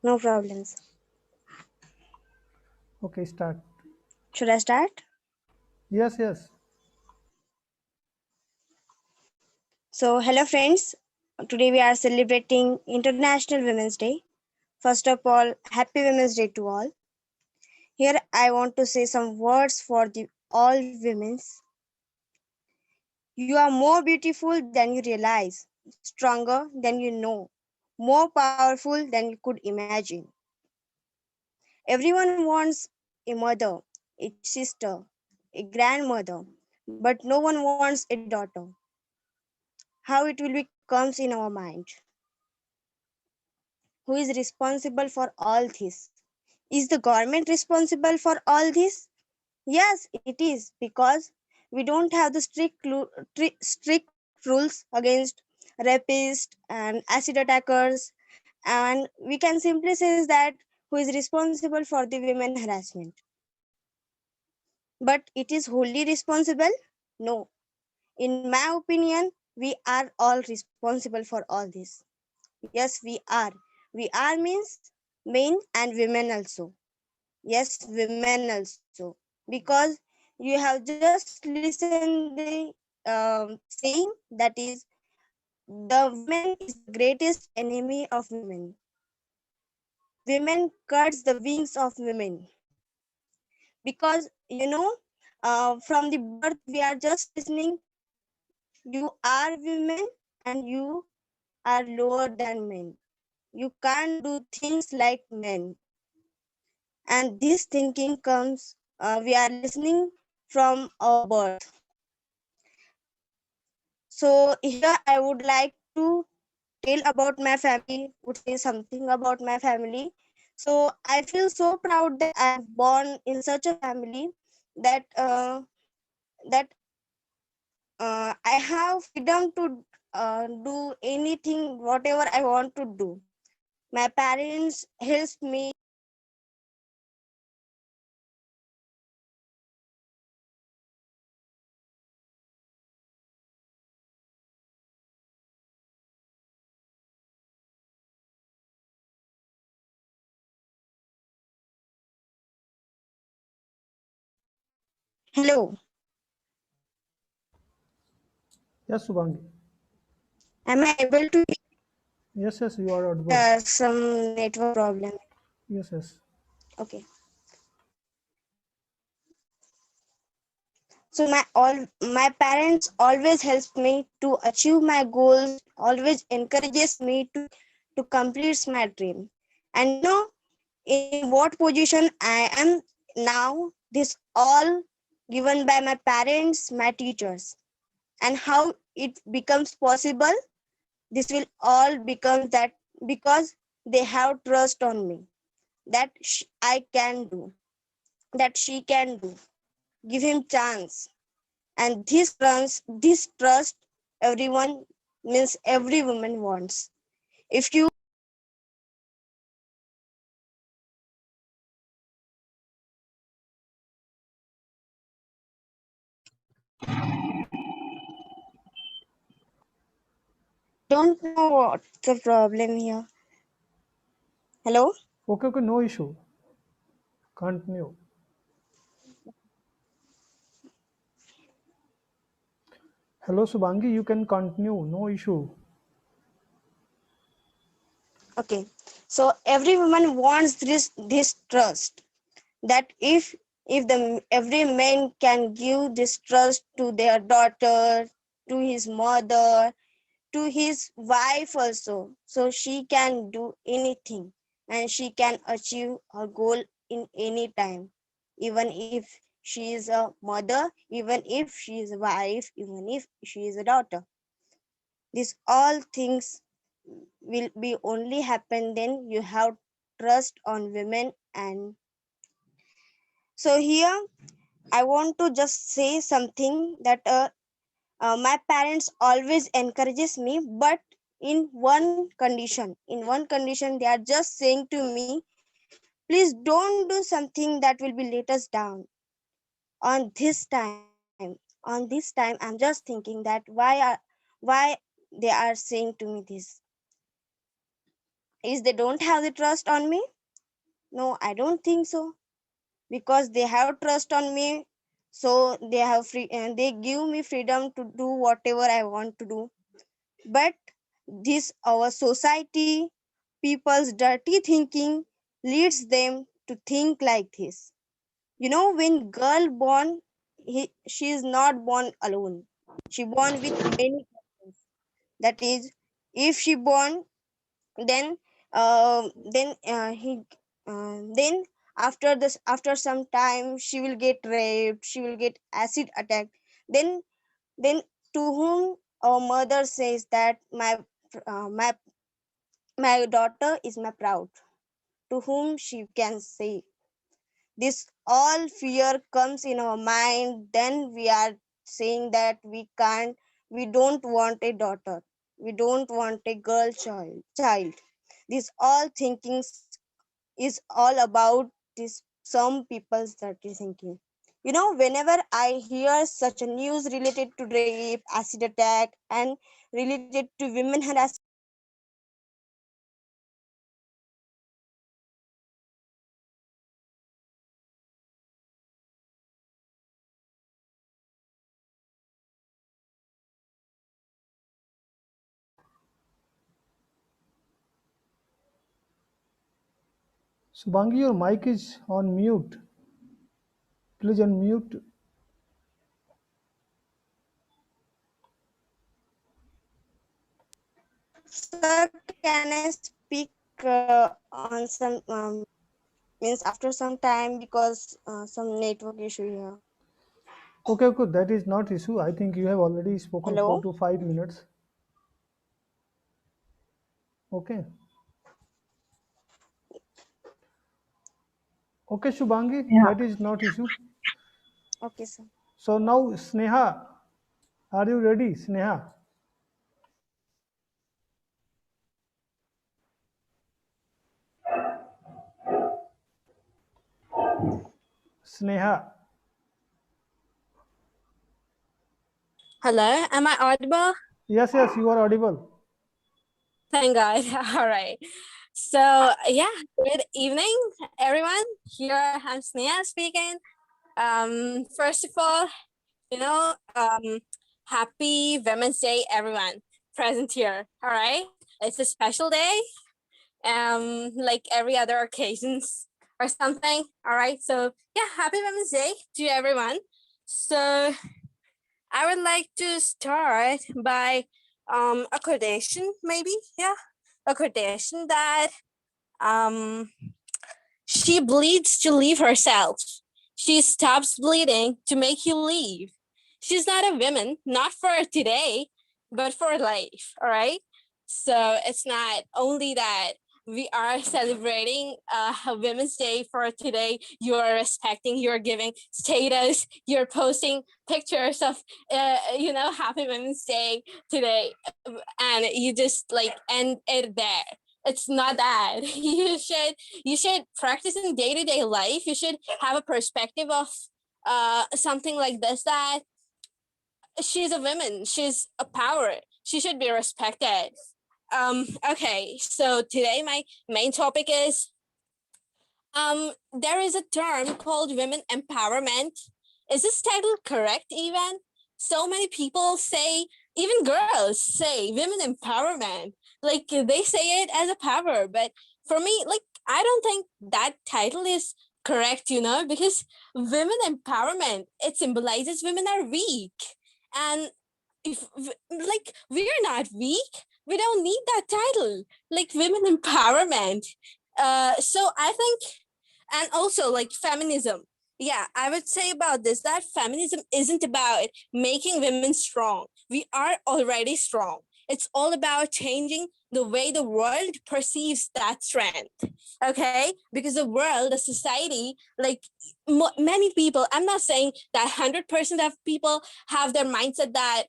No problems. Okay, start. Should I start? Yes, yes. So, hello friends. Today we are celebrating International Women's Day. First of all, Happy Women's Day to all. Here I want to say some words for the all women's. You are more beautiful than you realize, stronger than you know, more powerful than you could imagine. Everyone wants a mother, a sister, a grandmother, but no one wants a daughter. How it will be comes in our mind. Who is responsible for all this? Is the government responsible for all this? Yes, it is because we don't have the strict rules against rapists and acid attackers, and we can simply say that who is responsible for the women harassment. But it is wholly responsible? No. In my opinion, we are all responsible for all this. Yes, we are. We are means men and women also. Yes, women also. Because you have just listened the saying that is the woman is the greatest enemy of women. Women cuts the wings of women because from the birth we are just listening. You are women and you are lower than men. You can't do things like men. And this thinking comes, we are listening from our birth. So here I would like to tell about my family, would say something about my family. So I feel so proud that I am born in such a family that that I have freedom to do anything, whatever I want to do. My parents helped me. Hello, Yes, Subhangi. am I able to? Yes, yes, you are audible. Some network problem. Yes, yes. Okay. So my parents always helps me to achieve my goals, always encourages me to complete my dream. And in what position I am now, this all given by my parents, my teachers. And how it becomes possible, this will all become that because they have trust on me that I can do, that she can do. Give him chance. And this trust everyone means every woman wants. If you don't know what's the problem here. Hello? Okay, okay, no issue. Continue. Hello, Subhangi, you can continue. No issue. Okay. So every woman wants this trust that if the every man can give this trust to their daughter, to his mother, to his wife also, so she can do anything and she can achieve her goal in any time, even if she is a mother, even if she is a wife, even if she is a daughter. These all things will be only happen then you have trust on women. And so here I want to just say something that my parents always encourages me, but in one condition they are just saying to me, please don't do something that will be let us down. On this time I'm just thinking that why they are saying to me this. Is they don't have the trust on me? No, I don't think so, because they have trust on me, so they have free and they give me freedom to do whatever I want to do. But this our society, people's dirty thinking leads them to think like this. When girl born, she is not born alone. She born with many persons. That is, if she born, then then after some time she will get raped, she will get acid attack. Then then to whom our mother says that my daughter is my proud, to whom she can say this. All fear comes in our mind, then we are saying that we don't want a daughter, we don't want a girl child. This all thinkings is all about this some people's dirty thinking. Whenever I hear such a news related to rape, acid attack, and related to women harassment, Subhangi, your mic is on mute. Please unmute. sir, can I speak on some means after some time, because some network issue here. Okay, okay, that is not issue. I think you have already spoken Hello. 4 to 5 minutes. Okay. Okay, Shubhangi, Yeah, that is not issue. Okay, sir. So now Sneha, are you ready, Sneha? Sneha. Hello, am I audible? Yes, yes, you are audible. Thank God. All right. So, yeah, good evening, everyone. Here I'm Sneha speaking. First of all, you know, happy Women's Day, everyone present here. All right. It's a special day, like every other occasions or something. All right. So, yeah, happy Women's Day to everyone. So, I would like to start by a quotation, maybe, yeah, a quotation that um she bleeds to leave herself. She stops bleeding to make you leave. She's not a woman, not for today, but for life. All right. So it's not only that we are celebrating Women's Day for today. You are respecting, you're giving status, you're posting pictures of, Happy Women's Day today, and you just like end it there. It's not that. You should practice in day-to-day life. You should have a perspective of something like this, that she's a woman, she's a power, she should be respected. Okay, so today my main topic is there is a term called women empowerment. Is this title correct even? So many people say, even girls say women empowerment. Like they say it as a power, but for me, like I don't think that title is correct, because women empowerment, it symbolizes women are weak. And if like we're not weak, we don't need that title, like women empowerment. So I think, and also like feminism, yeah, I would say about this that feminism isn't about making women strong. We are already strong. It's all about changing the way the world perceives that strength. Okay, because the world, the society, like many people, I'm not saying that 100% of people have their mindset that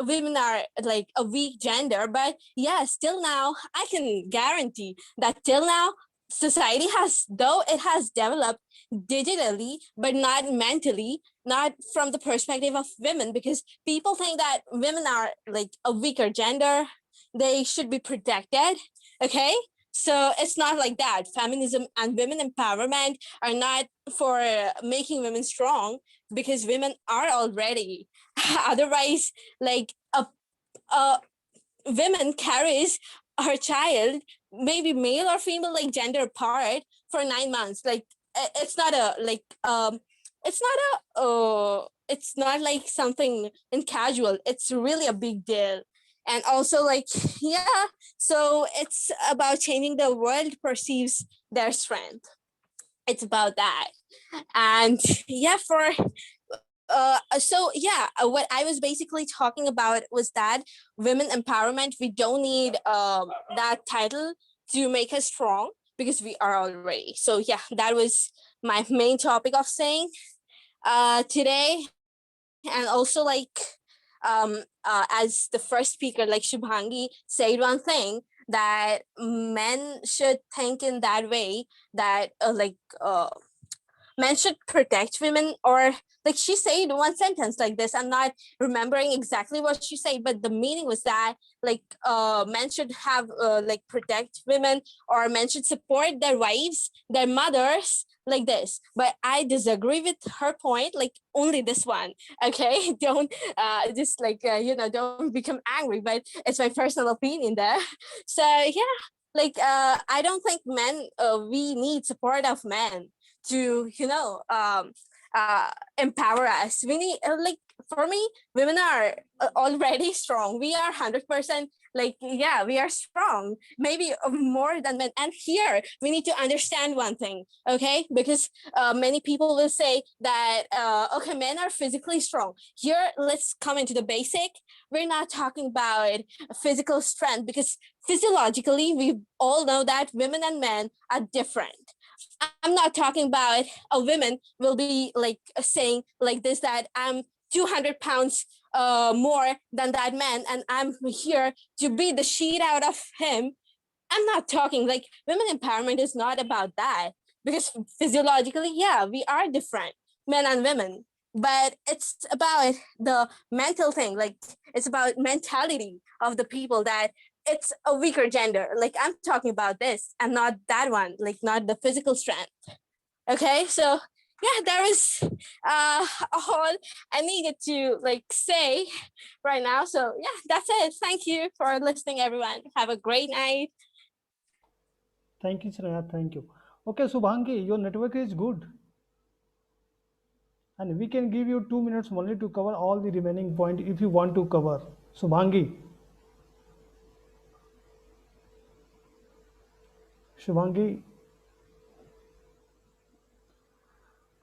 women are like a weak gender, but yeah, still now I can guarantee that till now society has, though it has developed digitally but not mentally, not from the perspective of women, because people think that women are like a weaker gender, they should be protected. Okay, so it's not like that. Feminism and women empowerment are not for making women strong, because women are already. Otherwise, like a woman carries her child, maybe male or female, like gender apart, for 9 months. Like it's not a like it's not a it's not like something in casual. It's really a big deal. And also, like, yeah, so it's about changing the world perceives their strength. It's about that. And yeah, what I was basically talking about was that women empowerment, we don't need that title to make us strong, because we are already. So yeah, that was my main topic of saying today. And also, like, as the first speaker, like Shubhangi, said one thing, that men should think in that way, that men should protect women, or like she said one sentence like this. I'm not remembering exactly what she said, but the meaning was that, like, men should have like protect women, or men should support their wives, their mothers, like this. But I disagree with her point, like only this one. Okay, don't just like don't become angry, but it's my personal opinion there. So yeah, like I don't think men we need support of men to empower us. We need like, for me, women are already strong. We are 100%, like, yeah, we are strong, maybe more than men. And here we need to understand one thing, okay? Because many people will say that okay, men are physically strong. Here, let's come into the basic. We're not talking about physical strength, because physiologically we all know that women and men are different. I'm not talking about a woman will be like saying like this, that I'm 200 pounds more than that man, and I'm here to beat the shit out of him. I'm not talking like, women empowerment is not about that, because physiologically, yeah, we are different, men and women. But it's about the mental thing, like it's about mentality of the people, that it's a weaker gender. Like I'm talking about this and not that one, like not the physical strength. Okay, so yeah, that was all I needed to like say right now. So yeah, that's it. Thank you for listening, everyone. Have a great night. Thank you, Shreya. Thank you. Okay, Subhangi, your network is good. And we can give you 2 minutes only to cover all the remaining point if you want to cover. Subhangi. Shubhangi.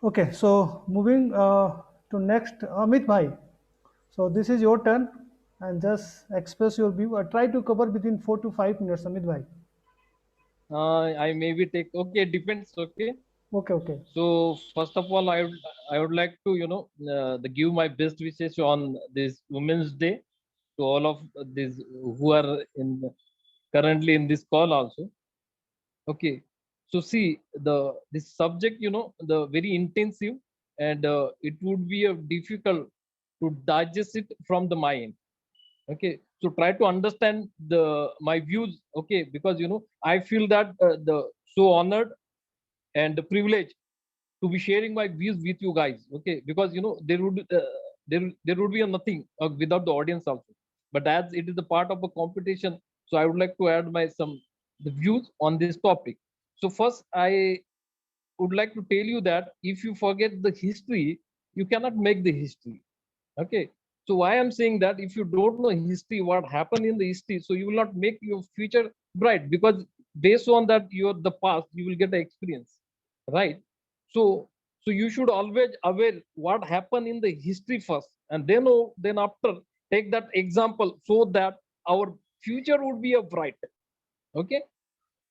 Okay, so moving to next, Amit Bhai. So this is your turn and just express your view. Try to cover within 4 to 5 minutes, Amit Bhai. I maybe take, okay, depends. Okay. Okay, okay. So first of all, I would like to give my best wishes on this Women's Day to all of these who are in currently in this call also. Okay. So see this subject, the very intensive, and it would be difficult to digest it from the mind. Okay, so try to understand my views. Okay, because I feel that the so honored and privileged to be sharing my views with you guys. Okay, because there would be a nothing without the audience also. But as it is a part of a competition, so I would like to add my some the views on this topic. So first, I would like to tell you that if you forget the history, you cannot make the history. Okay, so why I'm saying that, if you don't know history, what happened in the history, so you will not make your future bright, because based on that your the past you will get the experience, right? So you should always aware what happened in the history first, and then after take that example, so that our future would be a bright. Okay,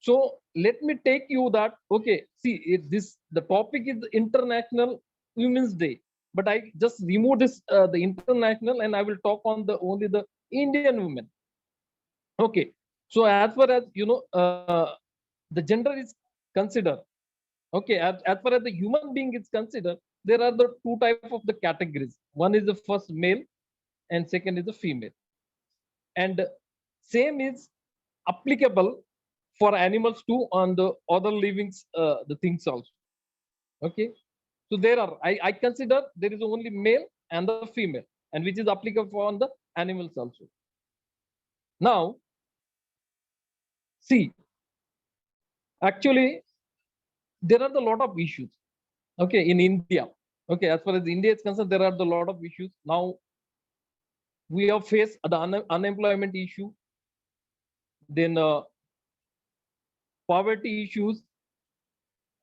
so let me take you that. Okay, see, this the topic is International Women's Day, but I just remove this the international, and I will talk on the only the Indian women. Okay, so as far as the gender is considered, okay, as far as the human being is considered, there are the two type of the categories. One is the first male, and second is the female. And same is applicable for animals too, on the other livings, the things also. Okay, so there are, I consider there is only male and the female, and which is applicable on the animals also. Now, see, actually, there are a lot of issues. Okay, in India. Okay, as far as India is concerned, there are a lot of issues. Now, we have faced the unemployment issue, then poverty issues,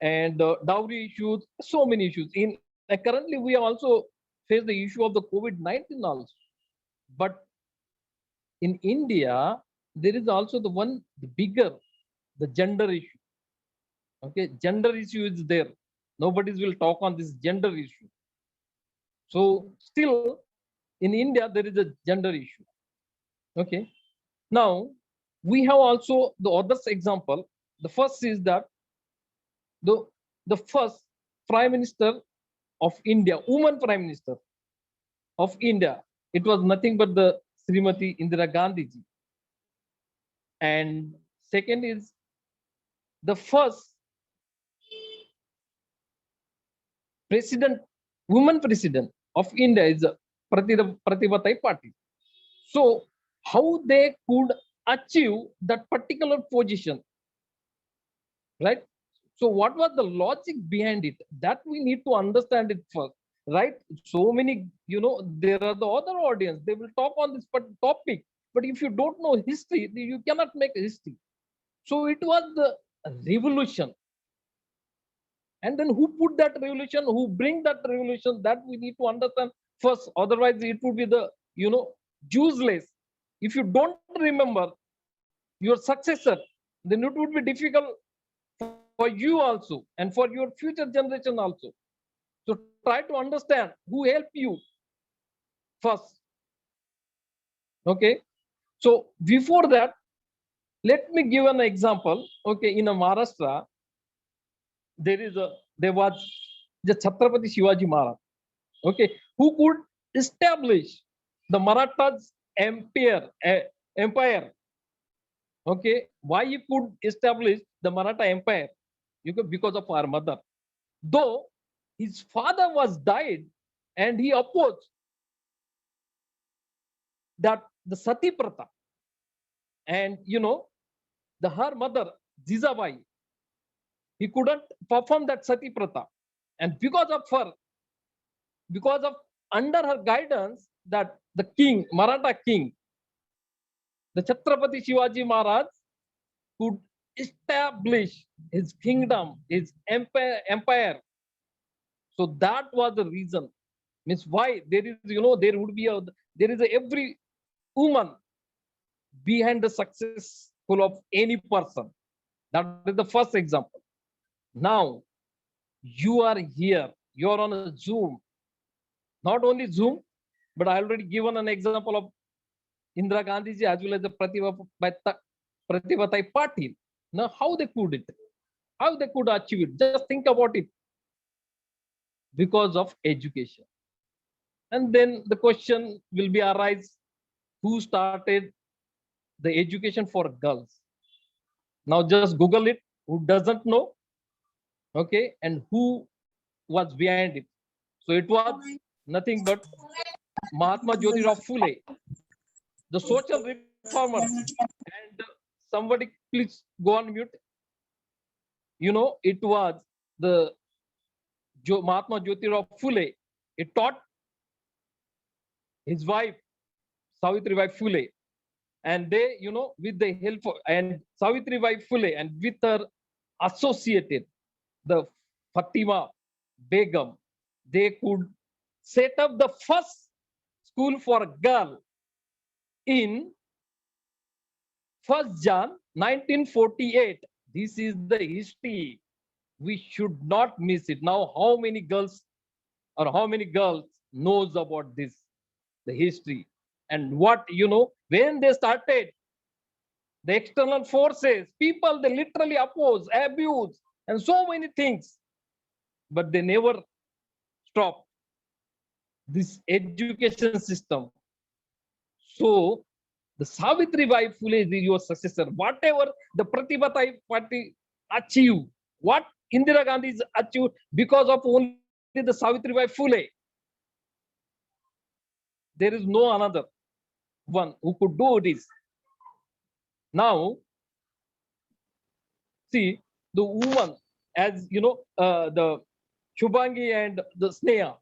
and dowry issues, so many issues. In currently, we also face the issue of the COVID-19 also. But in India, there is also the bigger, the gender issue. Okay, gender issue is there. Nobody will talk on this gender issue. So still, in India, there is a gender issue. Okay. Now, we have also the other example. The first is that the first Prime Minister of India, woman Prime Minister of India, it was nothing but the Srimati Indira Gandhi ji. And second is the first president, woman president of India is Pratibha Patil. So how they could achieve that particular position, right? So what was the logic behind it? That we need to understand it first, right? So many, there are the other audience, they will talk on this topic, but if you don't know history, you cannot make history. So it was the revolution. And then who put that revolution, who bring that revolution, that we need to understand first. Otherwise, it would be the, useless. If you don't remember your successor, then it would be difficult for you also and for your future generation also. So try to understand who helped you first. Okay. So before that, let me give an example. Okay, in a Maharashtra, there was the Chhatrapati Shivaji Maharaj. Okay, who could establish the Marathas empire. Okay, why he could establish the Maratha empire? Because of our mother. Though his father was died, and he opposed that the Sati Pratha, and her mother Jizabai, he couldn't perform that Sati Pratha, and because of under her guidance, that the king, Maratha king, the Chhatrapati Shivaji Maharaj, could establish his kingdom, his empire. So that was the reason. Means why there is, there is every woman behind the successful of any person. That is the first example. Now you are here, you are on a Zoom. Not only Zoom, but I already given an example of Indira Gandhi ji as well as the Pratibha Patil. Now how they could it? How they could achieve it? Just think about it. Because of education. And then the question will be arise, who started the education for girls? Now just Google it, who doesn't know, okay, and who was behind it. So it was nothing but Mahatma Jyotirao Phule, the social reformer. And somebody please go on mute. It was the Mahatma Jyotirao Phule. It taught his wife Savitribai Phule, and they, with the help of, and Savitribai Phule, and with her associated, the Fatima Begum, they could set up the first school for a girl in 1st Jan 1948. This is the history. We should not miss it. Now, how many girls knows about this, the history, and what, when they started, the external forces, people, they literally oppose, abuse, and so many things, but they never stop this education system. So The Savitribai Phule is your successor. Whatever the Pratibha party achieved, what Indira Gandhi is achieved because of only the Savitribai Phule. There is no another one who could do this. Now, see the woman, as you know, the Shubhangi and the Sneha.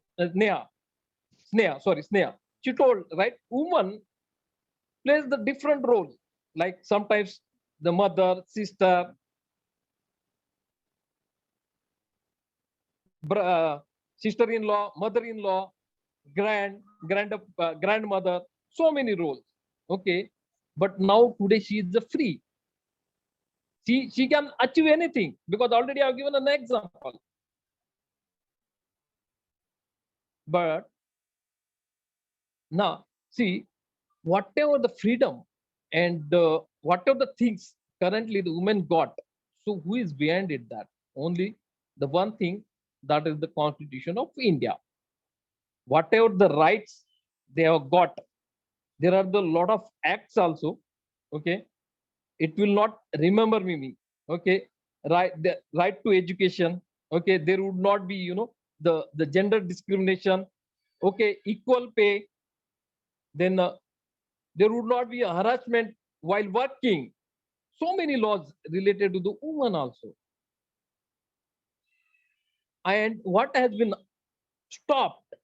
She told, right, woman plays the different roles. Like sometimes the mother, sister, sister-in-law, mother-in-law, grandmother, so many roles. Okay, but now today she is free. She can achieve anything because already I've given an example. But now see, whatever the freedom and whatever the things currently the women got, so who is behind it? That only the one thing, that is the Constitution of India. Whatever the rights they have got, there are the lot of acts also. Okay, it will not remember me. Okay, the right to education. Okay, there would not be, you know, the gender discrimination. Okay, equal pay. Then there would not be a harassment while working. So many laws related to the woman also. And what has been stopped,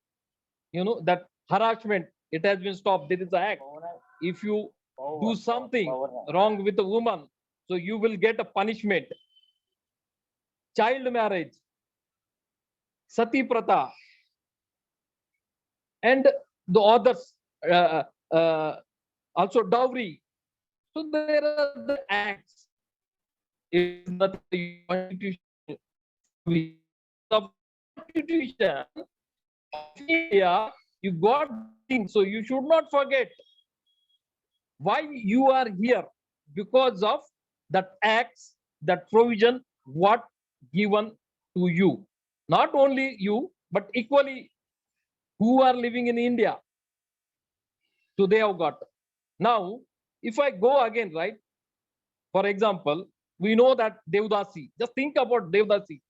you know, that harassment, it has been stopped. There is an act. If you do something wrong with a woman, so you will get a punishment. Child marriage, sati pratha, and the others, also dowry. So there are the acts. It is not the constitution. The constitution of India, you got things, so you should not forget why you are here, because of that acts, that provision, what given to you. Not only you, but equally who are living in India. So they have got. Now, if I go again, right? For example, we know that Devdasi. Just think about Devdasi.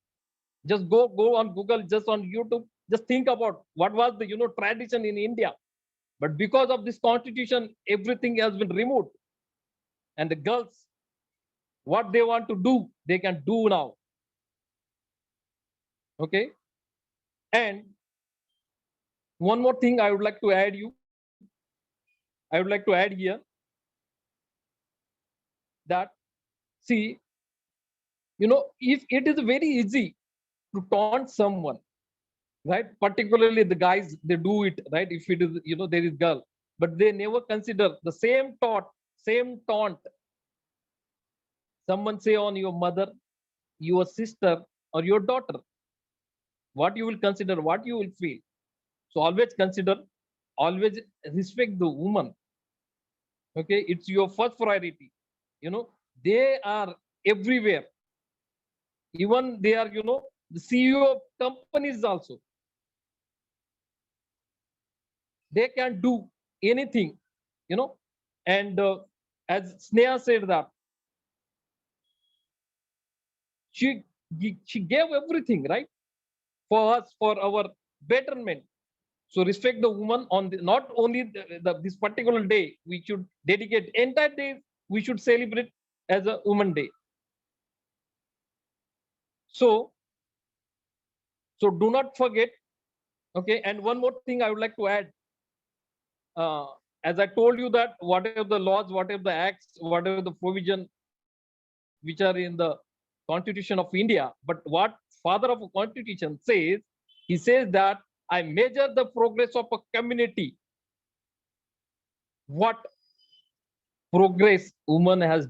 Just go on Google, just on YouTube. Just think about what was the, you know, tradition in India. But because of this constitution, everything has been removed. And the girls, what they want to do, they can do now. Okay. And one more thing I would like to add here, that see, you know, if it is very easy to taunt someone, right? Particularly the guys, they do it, right? If it is, you know, there is girl, but they never consider the same taunt. Someone say on your mother, your sister, or your daughter, what you will consider, what you will feel. So always consider, always respect the woman. Okay, it's your first priority. You know, they are everywhere. Even they are, you know, the CEO of companies also. They can do anything, you know. And as Sneha said that she gave everything, right, for us, for our betterment. So respect the woman on the, not only this particular day. We should dedicate entire day. We should celebrate as a woman day. So do not forget. Okay, and one more thing I would like to add. As I told you that whatever the laws, whatever the acts, whatever the provision which are in the Constitution of India, but what father of a constitution says, he says that I measure the progress of a community. What progress woman has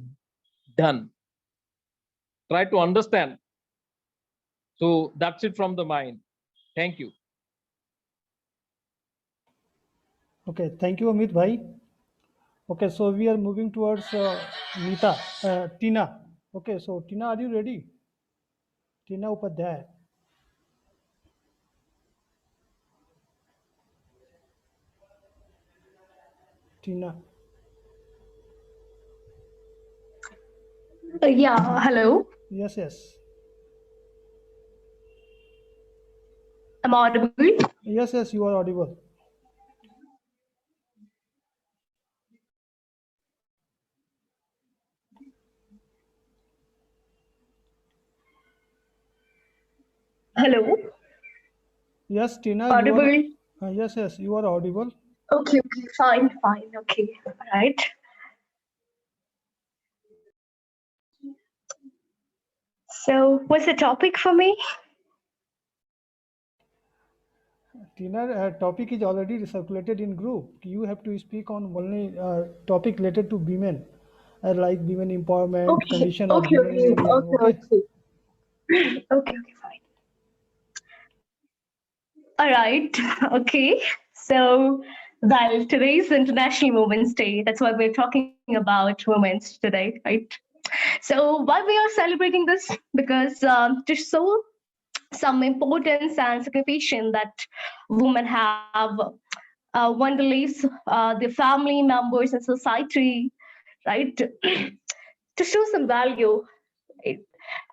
done? Try to understand. So that's it from the mind. Thank you. Okay, thank you, Amit bhai. Okay, so we are moving towards Tina. Okay, so Tina, are you ready? Tina Upadhyay. Tina. Yeah, hello. Yes, yes. Am I audible? Yes, yes, you are audible. Hello. Yes, Tina, you are. Audible. Yes, yes, you are audible. Okay, okay, fine, fine. Okay, all right. So, what's the topic for me? Tina, topic is already circulated in group. You have to speak on only topic related to women, like women empowerment, Okay, condition of okay, women in okay, India. okay, Okay. okay. Okay, okay, fine. All right. Okay. So, well, today's International Women's Day. That's why we're talking about women's today, right? So, why we are celebrating this? Because to show some importance and signification that women have, one believes the family members and society, right, to show some value, right?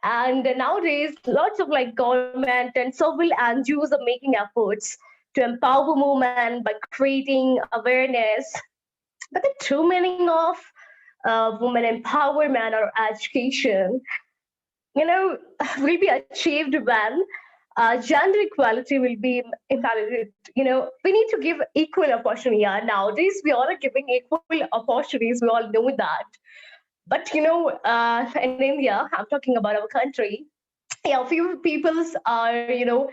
And nowadays lots of like government and civil NGOs are making efforts to empower women by creating awareness, but the true meaning of women empowerment or education, you know, will be achieved when gender equality will be implemented. You know, we need to give equal opportunity. Yeah, nowadays we all are giving equal opportunities. We all know that. But you know, in India, I'm talking about our country. Yeah, few peoples are, you know,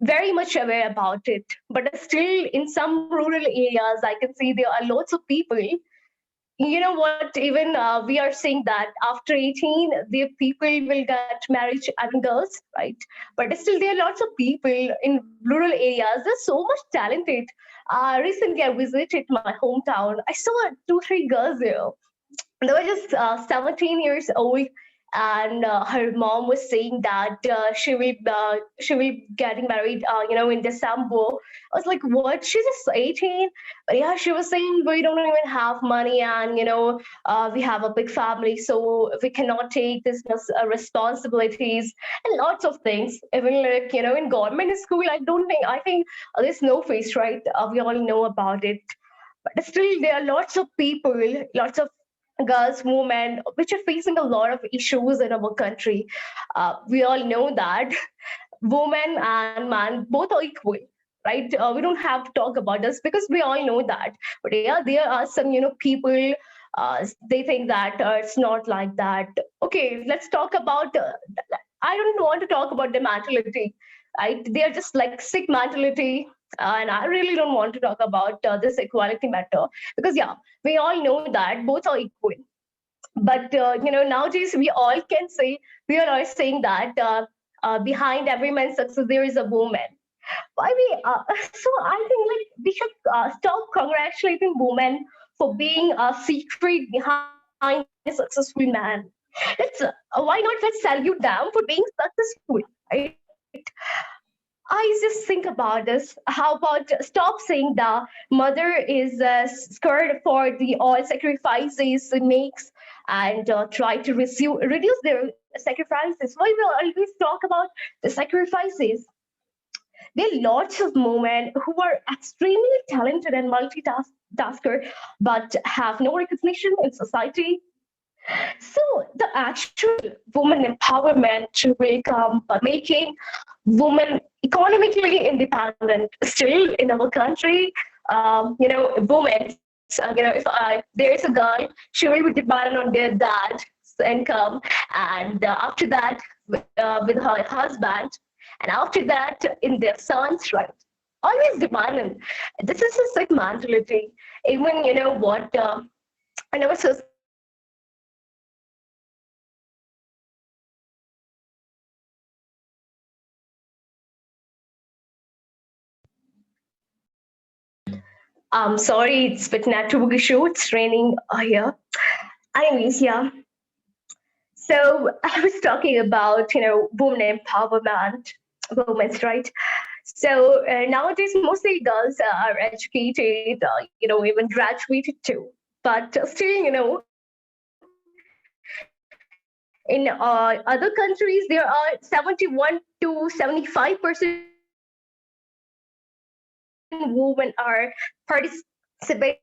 very much aware about it. But still, in some rural areas, I can see there are lots of people, you know what, even we are saying that after 18 the people will get married, I mean girls, right? But still there are lots of people in rural areas, they're so much talented. Recently I visited my hometown, I saw 2 3 girls there. They were just 17 years old, and her mom was saying that she will getting married, you know, in December. I was like, what? She's just 18. But yeah, she was saying we don't even have money, and you know, we have a big family, so we cannot take this responsibilities and lots of things. Even like, you know, in government school, I think there's no face, right? We all know about it. But still there are lots of people, lots of girls, women, which are facing a lot of issues in our country. We all know that women and man both are equal, right? We don't have to talk about this because we all know that. But yeah, there are some, you know, people, they think that it's not like that. Okay, let's talk about I don't want to talk about the mentality, right? They are just like sick mentality. And I really don't want to talk about this equality matter, because yeah, we all know that both are equal. But you know, nowadays we all can say, we are all saying that behind every man's success there is a woman. Why we so I think like we should stop congratulating women for being a secret behind a successful man. Let's why not, let's salute them for being successful, right? I just think about this. How about stop saying the mother is scared for the all sacrifices it makes, and try to reduce their sacrifices. Why we always talk about the sacrifices? There are lots of women who are extremely talented and multitasker, but have no recognition in society. So the actual woman empowerment will come by making women economically independent. Still in our country, you know, women, you know, if there is a girl, she will be dependent on their dad's income, and after that, with her husband, and after that, in their sons, right? Always dependent. This is a sick mentality. Even you know what. In our society, I'm sorry, it's with network issue. It's raining here. Anyways, yeah. So I was talking about, you know, women empowerment, women's right. So nowadays, mostly girls are educated, you know, even graduated too. But still, you know, In other countries, there are 71 to 75% women are participating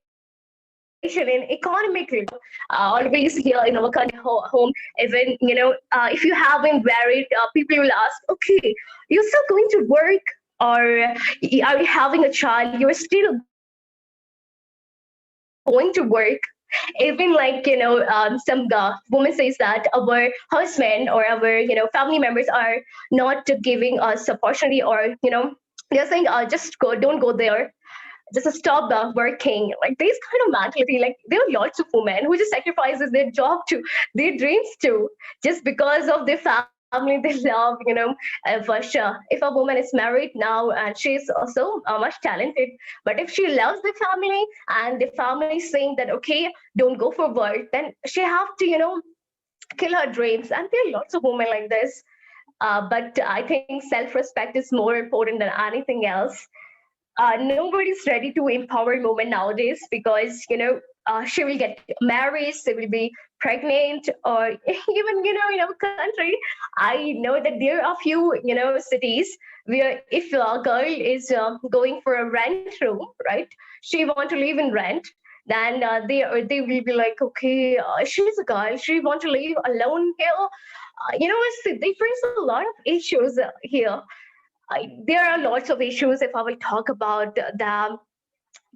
in economic growth. Always here in our country home, even if you haven't married, people will ask, okay, you're still going to work, or are you having a child, you're still going to work. Even some woman says that our husband or our family members are not giving us opportunity, or they're saying, just go, don't go there, just stop working. Like this kind of mentality. Like there are lots of women who just sacrifices their job to their dreams too, just because of their family they love. If a woman is married now and she's also much talented, but if she loves the family and the family is saying that okay, don't go for work, then she have to kill her dreams. And there are lots of women like this. But I think self-respect is more important than anything else. Nobody's ready to empower women nowadays, because she will get married, she will be pregnant, or even in our country, I know that there are few cities where if a girl is going for a rent room, right, she want to live in rent, then they will be like, okay, she's a girl, she want to live alone here. They face a lot of issues here. There are lots of issues if I will talk about them,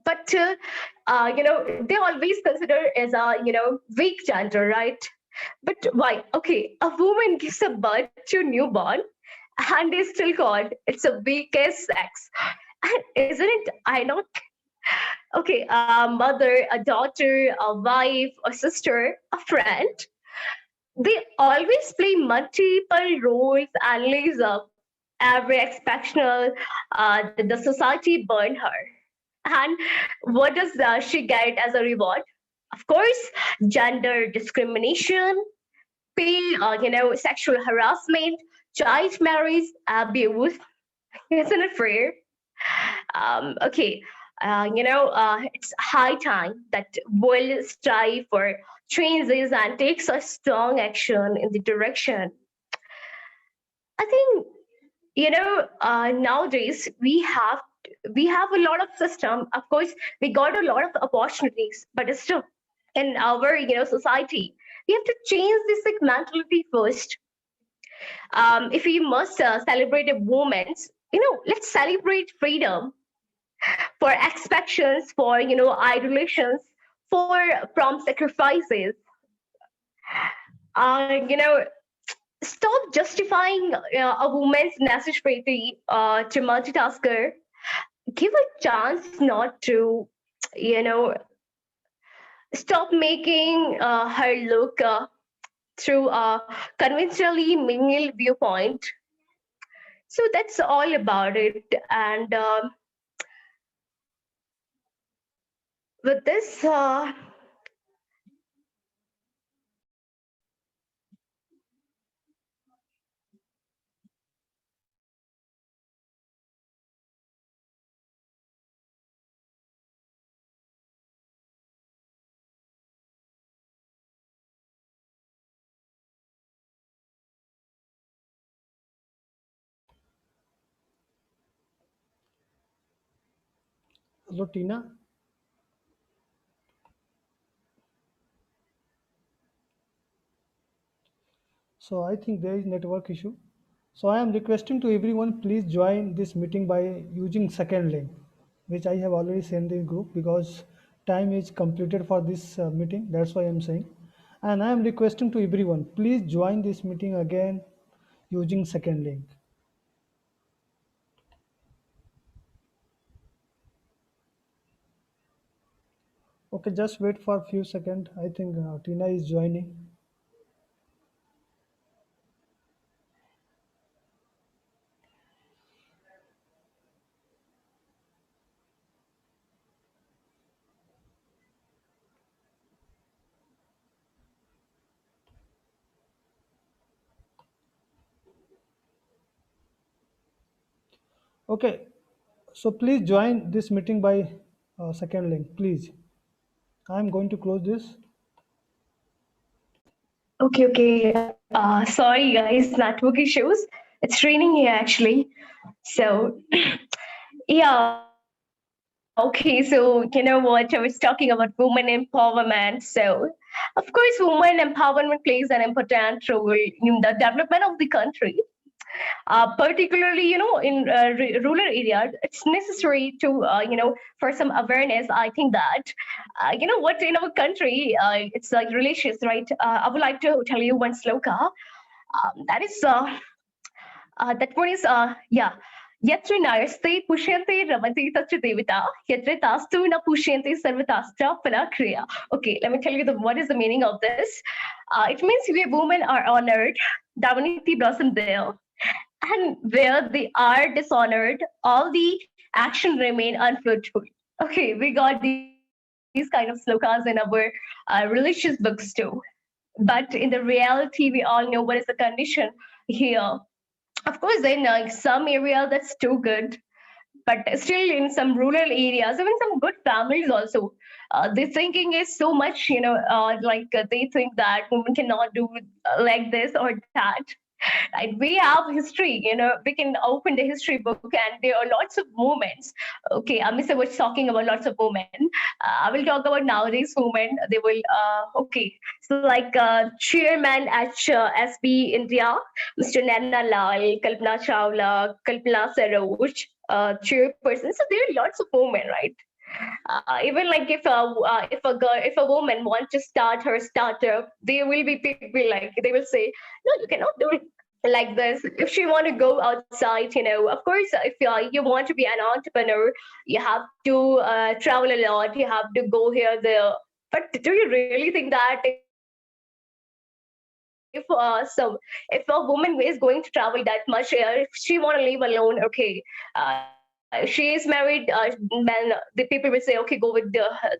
but they always consider as a weak gender, right? But why? Okay, a woman gives a birth to a newborn, and is still called it's a weakest sex. And isn't it? I not okay. A mother, a daughter, a wife, a sister, a friend. They always play multiple roles and lays up every exceptional. The society burned her. And what does she get as a reward? Of course, gender discrimination, pay, sexual harassment, child marriage, abuse. Isn't it fair? Okay, it's high time that world strive for changes and takes a strong action in the direction. I think nowadays we have a lot of system. Of course, we got a lot of opportunities, but still, in our society, we have to change this like mentality first. If we must celebrate a woman's, let's celebrate freedom for expectations, for idolations, for from sacrifices. You know, stop justifying a woman's necessity to multitasker. Give a chance not to, you know, stop making her look through a conventionally male viewpoint. So that's all about it. And with this, Hello, Tina. So I think there is network issue. So I am requesting to everyone, please join this meeting by using second link, which I have already sent in group because time is completed for this meeting. That's why I'm saying. And I am requesting to everyone, please join this meeting again using second link. Okay, just wait for a few seconds. I think Tina is joining. Okay, so please join this meeting by second link, please. I'm going to close this. Okay. Sorry, guys, network issues. It's raining here actually. So, yeah, okay. So, you know what? I was talking about women empowerment. So, of course, women empowerment plays an important role in the development of the country. Particularly, in rural areas, it's necessary to, for some awareness. I think that, what, in our country, it's like religious, right? I would like to tell you one sloka. That is that one is yeah. Yatra nayaste pushyante ramati tacha devita. Yatra tastu na pushyante sarvatastra palakriya. Okay, let me tell you what is the meaning of this. It means where women are honored, Davaniti blossom there, and where they are dishonored, all the action remain unfruitful. Okay, we got these kind of slokas in our religious books too. But in the reality, we all know what is the condition here. Of course, in some areas that's too good, but still in some rural areas, even some good families also, the thinking is so much, they think that women cannot do like this or that. Right? We have history, we can open the history book and there are lots of moments. Okay, Mr. was talking about lots of women. I will talk about nowadays women. They will, okay. So like chairman at SB India, Mr. Nana Lal, Kalpana Chawla, Kalpana Saroj, chairperson. So there are lots of women, right? Even like if a woman wants to start her startup, there will be people like they will say, no, you cannot do it like this. If she want to go outside, of course, if you want to be an entrepreneur, you have to travel a lot. You have to go here there. But do you really think that if a woman is going to travel that much, if she want to live alone, okay, she is married, then the people will say, okay, go with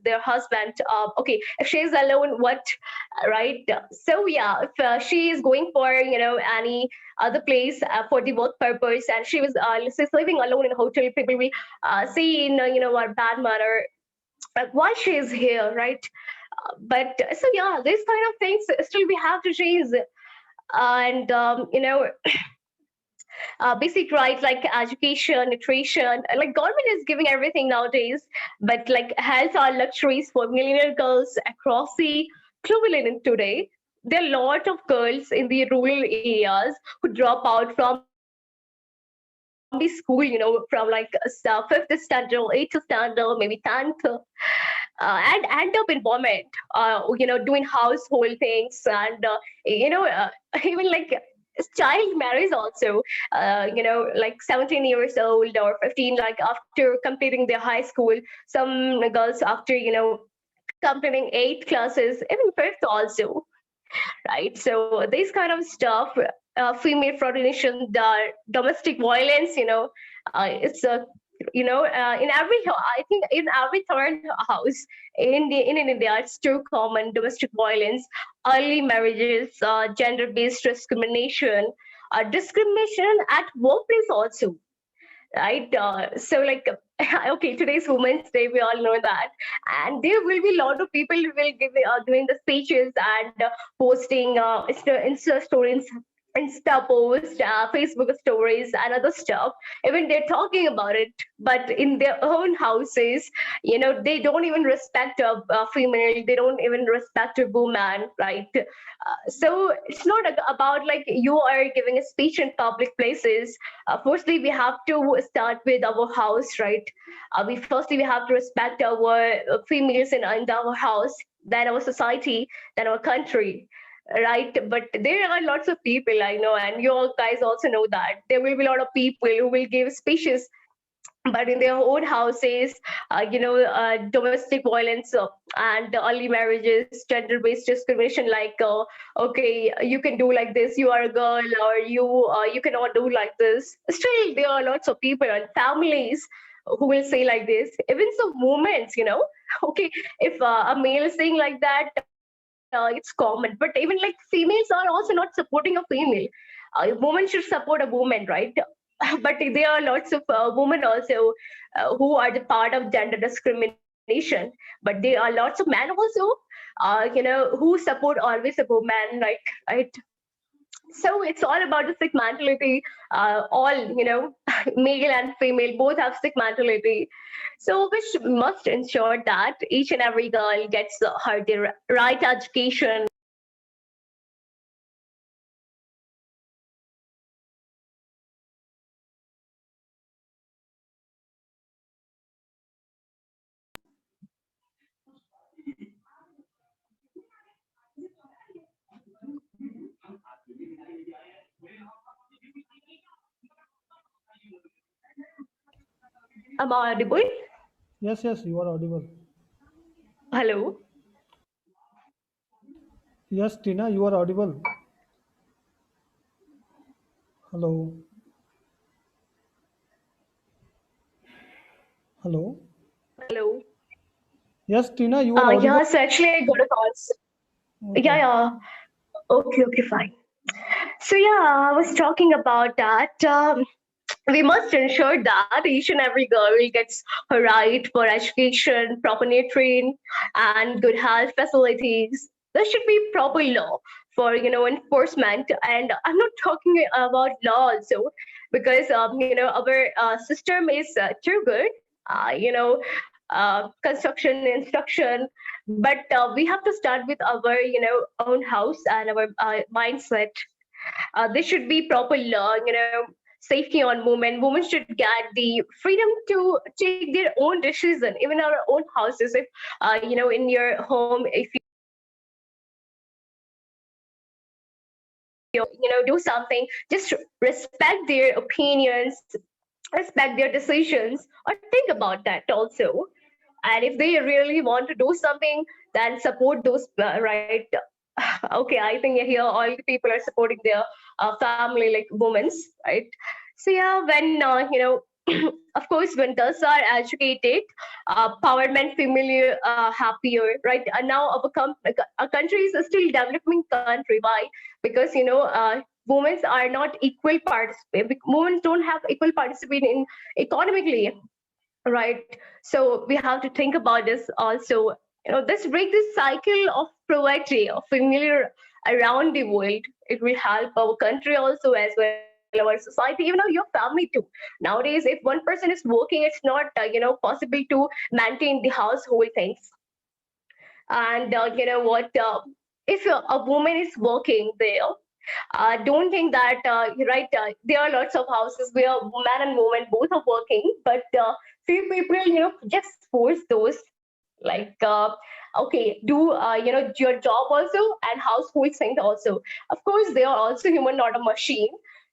their husband. Okay, if she is alone, what, right? So yeah, if she is going for any other place for the work purpose, and she was let's say living alone in a hotel, people will see in what bad manner, like why she is here, right? But so yeah, these kind of things still we have to change. And basic rights like education, nutrition, like government is giving everything nowadays, but like health are luxuries for millionaire girls across the global today. There are a lot of girls in the rural areas who drop out from the school, from like 5th standard, 8th standard, maybe 10th, and end up in government, doing household things, and even like child marriage also, like 17 years old or 15, like after completing their high school. Some girls after completing 8 classes, even fifth also, right? So this kind of stuff, female fraudulation, the domestic violence, it's a in every, I think in every third house in India, it's too common: domestic violence, early marriages, gender-based discrimination, discrimination at workplace also, right? So like, okay, today's Women's Day, we all know that, and there will be a lot of people who will give doing the speeches and posting Insta stories, Insta post, Facebook stories, and other stuff. Even they're talking about it, but in their own houses, they don't even respect a female. They don't even respect a woman, right? So it's not about like you are giving a speech in public places. Firstly, we have to start with our house, right? We have to respect our females in our house, then our society, then our country, right? But there are lots of people I know, and you all guys also know that there will be a lot of people who will give speeches, but in their own houses, domestic violence and early marriages, gender-based discrimination, like, okay, you can do like this, you are a girl, or you cannot do like this. Still, there are lots of people and families who will say like this. Even some women, okay, if a male is saying like that, it's common. But even like females are also not supporting a female. A woman should support a woman, right? But there are lots of women also who are the part of gender discrimination. But there are lots of men also who support always a woman, like, right? So it's all about the sick mentality. All, male and female both have sick mentality. So which must ensure that each and every girl gets her the right education. Am I audible? Yes, yes, you are audible. Hello. Yes, Tina, you are audible. Hello. Hello. Hello. Yes, Tina, you are audible. Yeah, so actually I got a call. Yeah, Okay. yeah. Okay, fine. So yeah, I was talking about that. We must ensure that each and every girl gets her right for education, proper nutrient, and good health facilities. There should be proper law for enforcement, and I'm not talking about law also, because our system is too good. Construction, instruction, but we have to start with our own house and our mindset. There should be proper law, safety on women. Women should get the freedom to take their own decision, even our own houses. If in your home, if you do something, just respect their opinions, respect their decisions, or think about that also. And if they really want to do something, then support those, right? Okay, I think here all the people are supporting their family, like women's, right? So yeah, when of course, when girls are educated, powered men familiar, happier, right? And now our country is a still developing country. Why? Because women are not equal participate. Women don't have equal participate in economically, right? So we have to think about this also. This break this cycle of poverty of familiar around the world. It will help our country also, as well our society, even your family too. Nowadays, if one person is working, it's not possible to maintain the household things. And if a woman is working there, don't think that right, there are lots of houses where man and woman both are working, but few people just force those, like, okay, do your job also and household things also. Of course, they are also human, not a machine.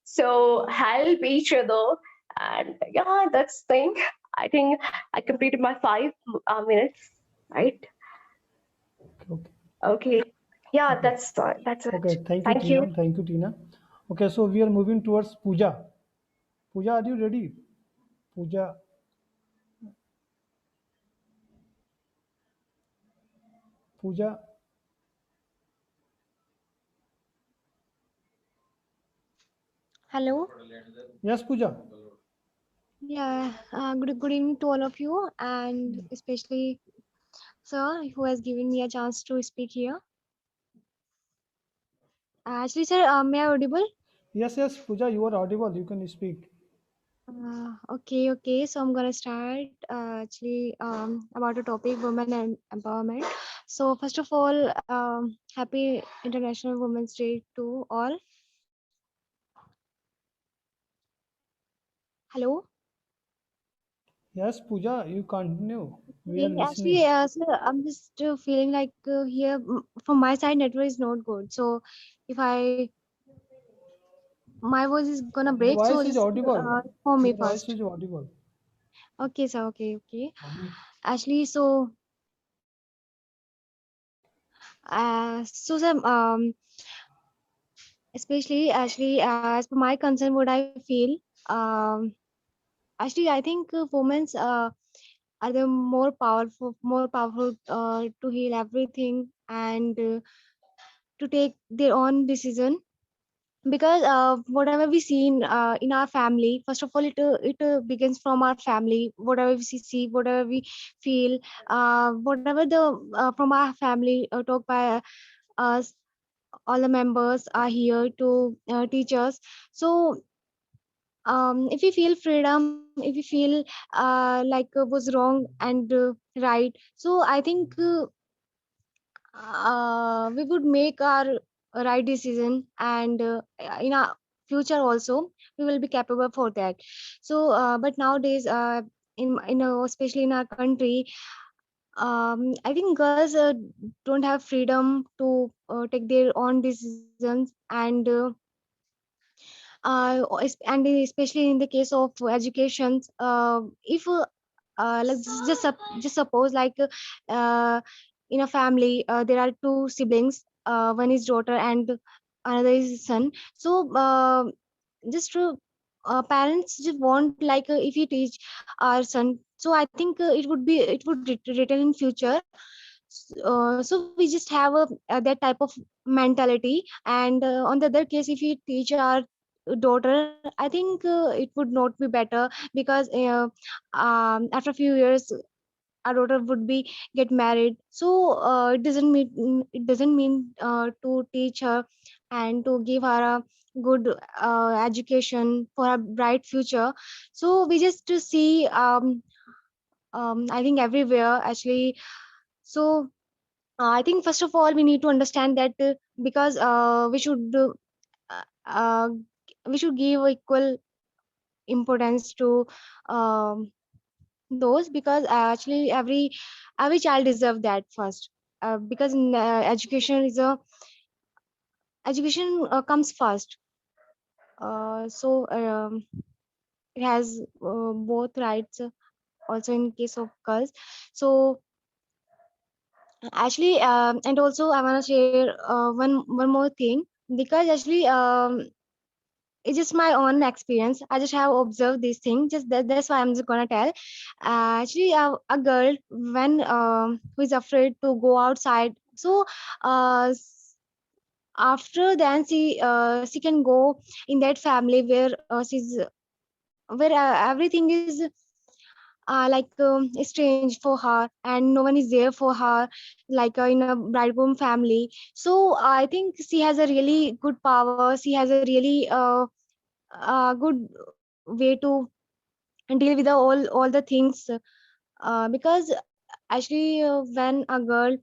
So help each other. And yeah, that's thing. I think I completed my 5 minutes, right? Okay. Okay. Yeah, Okay. that's it. Okay. Thank you, Thank Tina. you. Thank you, Tina. Okay, so we are moving towards Pooja. Pooja, are you ready? Pooja. Pooja. Hello. Yes, Pooja. Yeah. Good evening to all of you, and especially sir, who has given me a chance to speak here. Actually, sir, may I audible? Yes, yes, Pooja, you are audible. You can speak. Okay. So I'm gonna start actually about the topic women and empowerment. So first of all, happy International Women's Day to all. Hello. Yes, Pooja, you continue. We are Okay, actually, listening. sir, I'm just feeling like here from my side network is not good. So if I my voice is gonna Your break, so voice is just audible. inform me Your voice first. is audible. Okay, sir. Okay. Actually, so sir, especially actually, as per my concern, what I feel, actually, I think women are the more powerful to heal everything and to take their own decision. because whatever we see in our family, first of all, it begins from our family. Whatever we see, whatever we feel, whatever the from our family talk by us, all the members are here to teach us. So if we feel freedom, if we feel was wrong and right, so I think we would make our right decision, and in our future also we will be capable for that. So but nowadays especially in our country, I think girls don't have freedom to take their own decisions, and especially in the case of education, if like just suppose like in a family there are two siblings, one is daughter and another is son. So just to parents just want like if you teach our son, so I think it would written in future. So we just have that type of mentality. And on the other case, if we teach our daughter, I think it would not be better, because after a few years our daughter would be get married. So it doesn't mean to teach her and to give her a good education for a bright future. So we just to see I think everywhere actually. So I think first of all we need to understand that because uh, uh, we should give equal importance to um, those, because actually every child deserve that first, because education comes first. So it has both rights, also in case of girls. So actually and also I want to share one more thing, because actually it's just my own experience. I just have observed this thing. That's why I'm just gonna tell. Actually, a girl when who is afraid to go outside, so after then she can go in that family where where everything is strange for her, and no one is there for her, like in a bridegroom family. So I think she has a really good power. She has a really good way to deal with all the things, because actually when a girl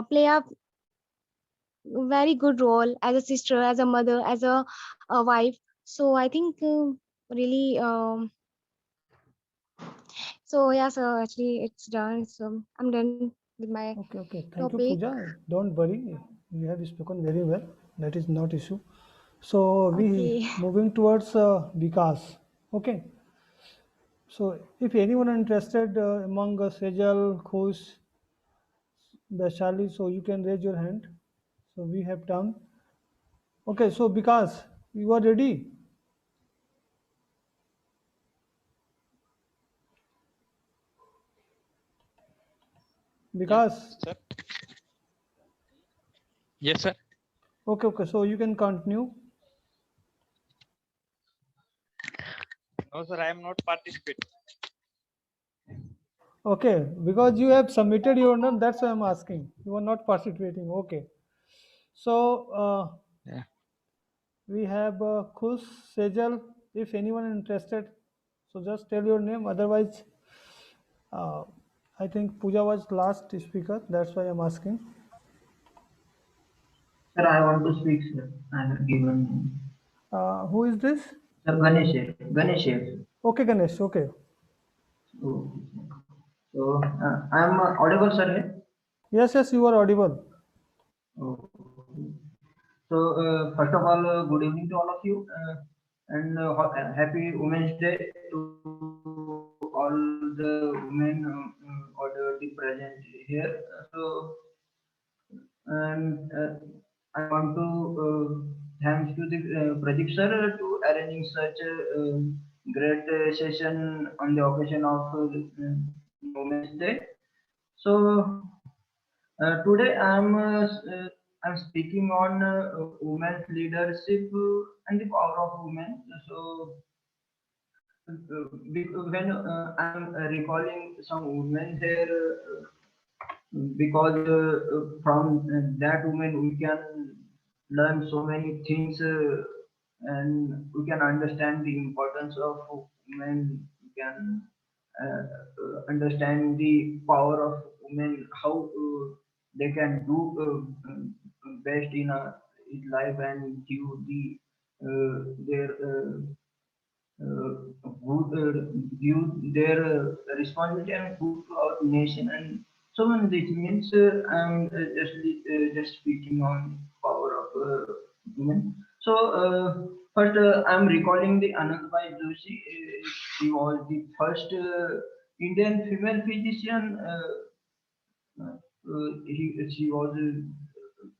play a very good role as a sister, as a mother, as a wife. So I think really so yeah, so actually it's done. So I'm done with my Okay, okay. Thank you, topic. Pooja. Don't worry. You have spoken very well. That is not issue. So we Okay. moving towards Vikas. Okay. So if anyone interested among Sejal, Khush, Vaishali, so you can raise your hand. So we have done. Okay. So Vikas, you are ready? Yeah, Vikas. sir. Yes, sir. Okay, okay. So you can continue. No, sir, I am not participating. Okay, because you have submitted your name, that's why I'm asking. You are not participating. Okay. So Yeah. we have Khush, Sejal. If anyone interested, so just tell your name. Otherwise, uh, I think Pooja was last speaker. That's why I'm asking. Sir, I want to speak, sir. I have given. Who is this? Sir, Ganesh. Ganesh. Okay, Ganesh. Okay. So, I am audible, sir. Yes, yes, you are audible. Oh. So, first of all, good evening to all of you, and happy Women's Day to all the women already present here. So, and I want to thanks to the Pradeep sir to arranging such a great session on the occasion of Women's Day. So today I am I'm speaking on women's leadership and the power of women. So when I'm recalling some women here, because from that woman we can learn so many things, and we can understand the importance of women. We can understand the power of women, how they can do best in life and give their good give their responsibility and good to our nation and so many things. Means I'm just speaking on power of women. So first I'm recalling the Anandbai Joshi. She was the first Indian female physician. She was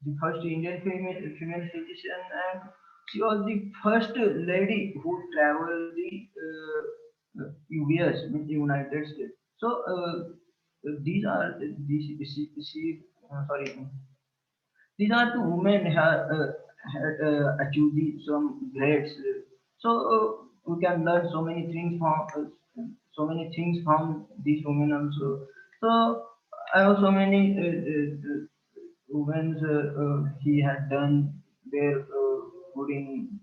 the first Indian female physician, and she was the first lady who traveled the US, with the United States. So these are sorry, these are the women had achieved some grades. So we can learn so many things from these women also. So I have so many women he had done their good in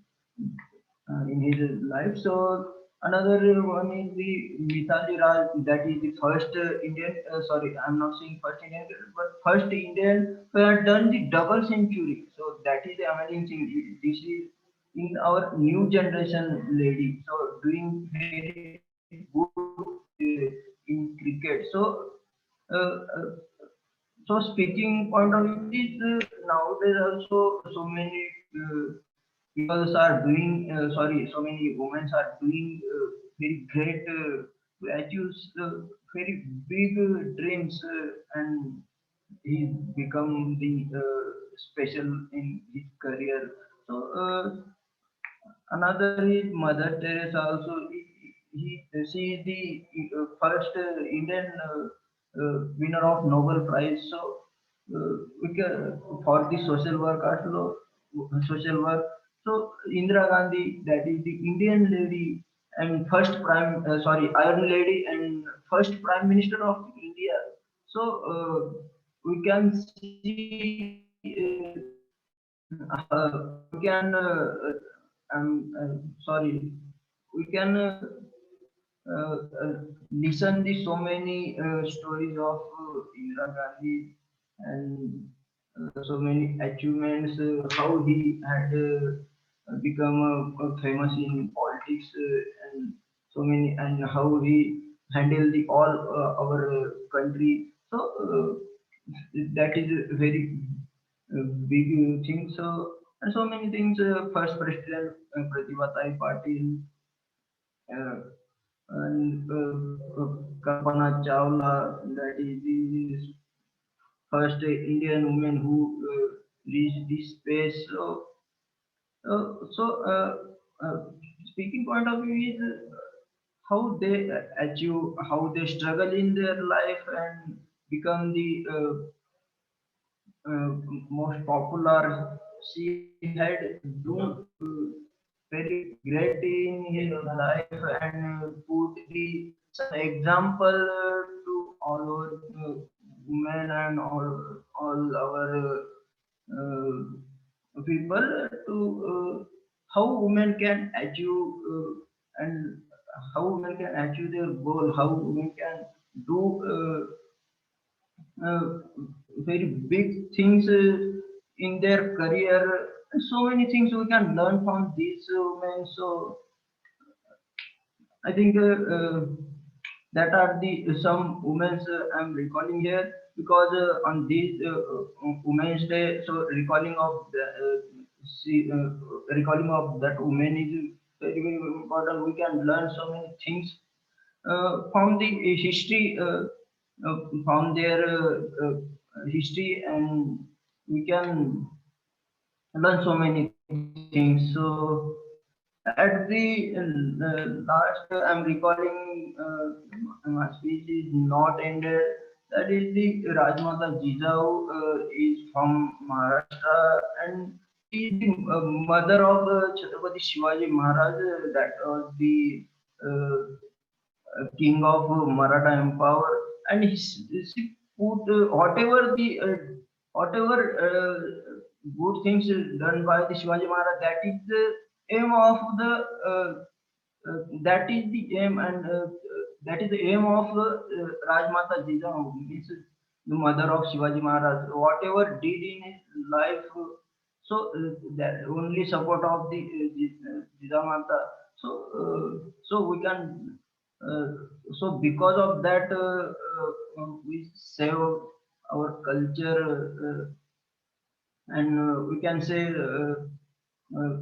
his life. So another one is the Mithali Raj, that is the first Indian. Sorry, I'm not saying first Indian, but first Indian who had done the double century. So that is the amazing thing. This is in our new generation lady. So doing very good in cricket. So uh, uh, so speaking point of view is nowadays also so many people are doing so many women are doing very great to achieve very big dreams, and he become the special in his career. So another is Mother Teresa also. She is the first Indian winner of Nobel Prize. So we can, for the social work also, social work. So Indira Gandhi, that is the Indian lady and first Iron Lady and first Prime Minister of India. So we can see we can sorry, we can listen the so many stories of Indira Gandhi and so many achievements, how he had become famous in politics, and so many, and how he handled the all our country. So that is a very big thing. So and so many things. First President Pratibha Tai Patil, uh, and Kalpana Chawla, that is the first Indian woman who reached this space. So, so speaking point of view is how they achieve, how they struggle in their life and become the most popular. She had do very great in his life and put the some example to all our women and all our people to how women can achieve and how women can achieve their goal, how women can do very big things in their career. So many things we can learn from these women. So I think that are the some women I'm recalling here, because on this Women's Day, so recalling of recalling of that woman is very very important. We can learn so many things from the history, from their history, and we can learn so many things. So at the last, I'm recalling my speech is not ended. that is the Rajmata Jijau is from Maharashtra, and she is the mother of Chhatrapati Shivaji Maharaj, that was the king of Maratha Empire, and she put whatever good things done by the Shivaji Maharaj. That is the aim of the that is the aim, and that is the aim of Rajmata Jijau, means the mother of Shivaji Maharaj. Whatever did in his life, so that only support of the Jijamata. So we can. So because of that, we save our culture, and we can say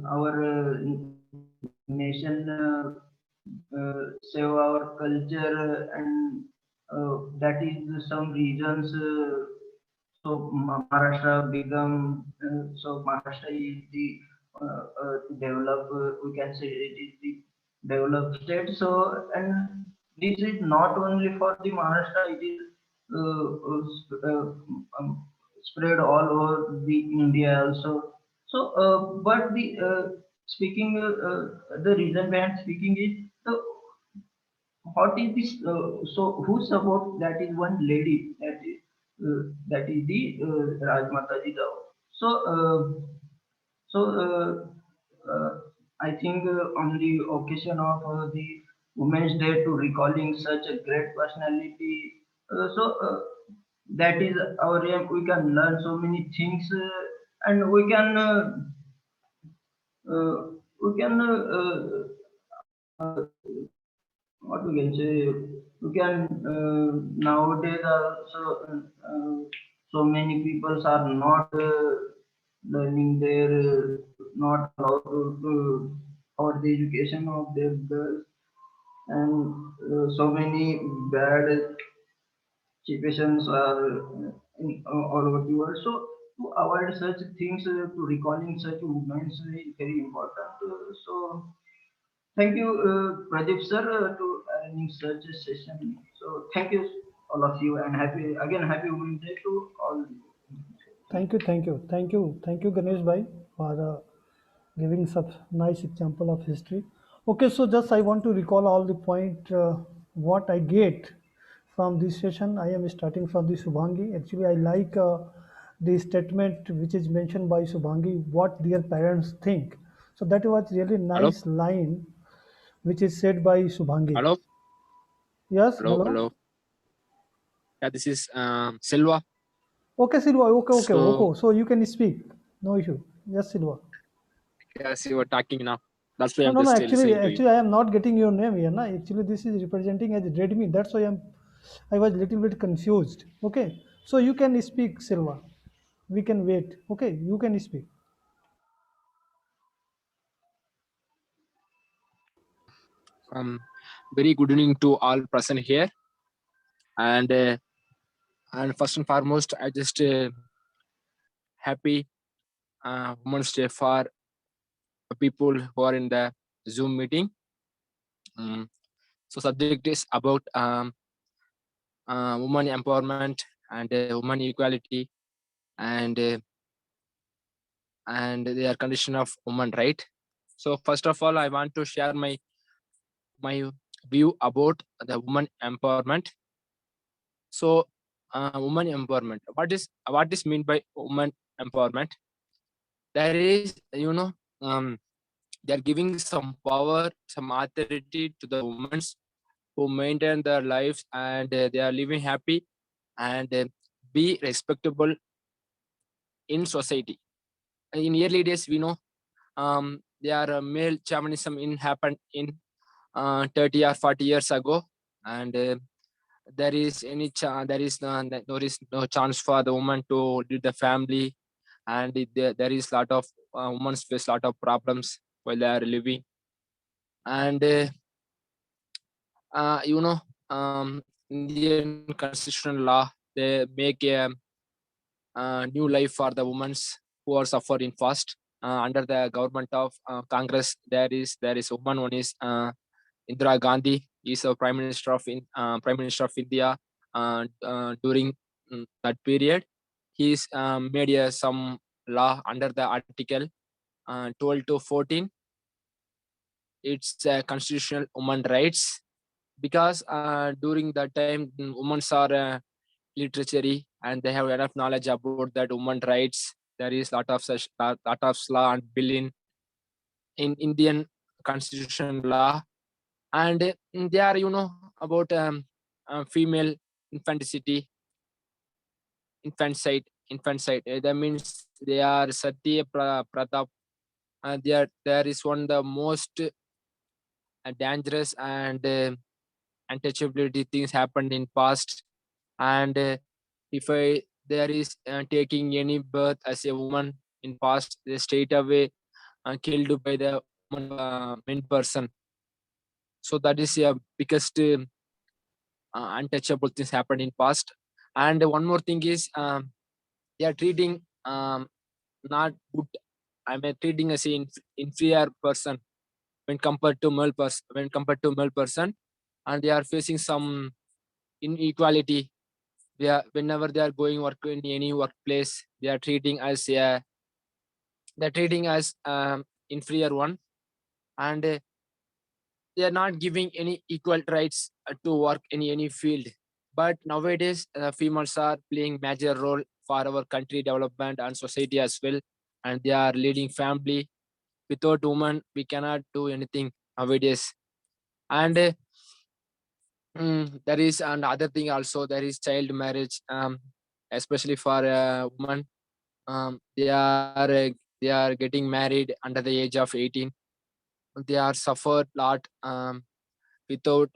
our nation save our culture, and that is some reasons. So Maharashtra become so Maharashtra is the develop. We can say it is the developed state. So, and this is not only for the Maharashtra. It is spread all over the India also. So, but the speaking the reason behind speaking is the what is this? So who support? That is one lady. That is the Rajmata Ji. So I think on the occasion of the Women's Day, to recalling such a great personality. That is our aim. We can learn so many things, and we can what we can say, we can nowadays also so many people are not learning their not allowed to for the education of their girls, and so many bad situations are all over the world. So to avoid such things, to recalling such movements is very important. So thank you, Pradeep sir, to arranging such a session. So thank you all of you, and happy Women's Day to all. Thank you, Ganesh Bhai, for giving such nice example of history. Okay, so just I want to recall all the point what I get from this session. I am starting from the Subhangi. Actually, I like the statement which is mentioned by Subhangi, what their parents think. So that was really Hello, nice line which is said by Subhangi. hello, Yes, hello, hello. hello. Yeah, this is Silva. Okay, Silva. Okay. So So you can speak. No issue. Yes, Silva. yes, you were talking now. That's why No, I'm no, no. just Actually, listening to you. actually, I am not getting your name here. Na? Actually, this is representing as Redmi. That's why I was little bit confused. Okay. So you can speak, Silva. We can wait. Okay. You can speak. Very good evening to all present here. And first and foremost, I just happy Women's Day for people who are in the Zoom meeting. So subject is about women empowerment and women equality, and their condition of women, right? So first of all, I want to share my view about the women empowerment. So women empowerment, what is mean by women empowerment? There is, they're giving some power, some authority to the women who maintain their lives, and they are living happy and be respectable in society. In early days, we know there are male chauvinism in happened in 30 or 40 years ago, and there is no chance for the woman to lead the family, and there is lot of women face lot of problems while they are living. And Indian constitutional law, they make a new life for the women who are suffering fast. Under the government of Congress, there is woman. One is Indira Gandhi, is a prime minister of India, during that period. He's made some law under the article 12 to 14. It's constitutional human rights, because during that time women are literary and they have enough knowledge about that human rights. There is lot of law and bill in Indian constitution law, and they are about female infanticide. Infanticide. That means they are Satya Pratap. There is one the most dangerous and untouchability things happened in past. And if there is taking any birth as a woman in past, they straight away killed by the main person. So that is a biggest untouchable things happened in past. And one more thing is they are treating not good. I mean, treating as an inferior person when compared to male person. When compared to male person, and they are facing some inequality. Whenever they are going work in any workplace, they are treating as inferior one, and they are not giving any equal rights to work in any field. But nowadays, females are playing major role for our country development and society as well, and they are leading family. Without women, we cannot do anything nowadays. And there is another thing also. There is child marriage, especially for women. They are getting married under the age of 18. They are suffered lot without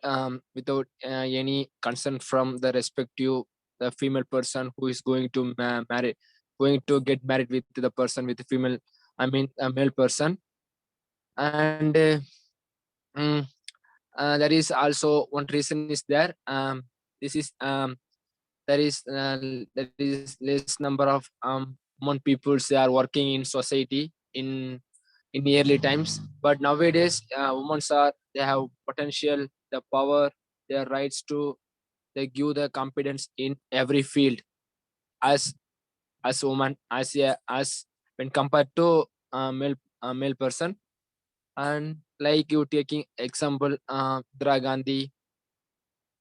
any consent from the respective the female person who is going to going to get married with the person with the female, I mean a male person. And there is also one reason is there. This is there is less number of women peoples they are working in society in the early times. But nowadays, women are they have potential, the power, their rights to they give the competence in every field as woman as when compared to male person. And like you taking example, Indira Gandhi,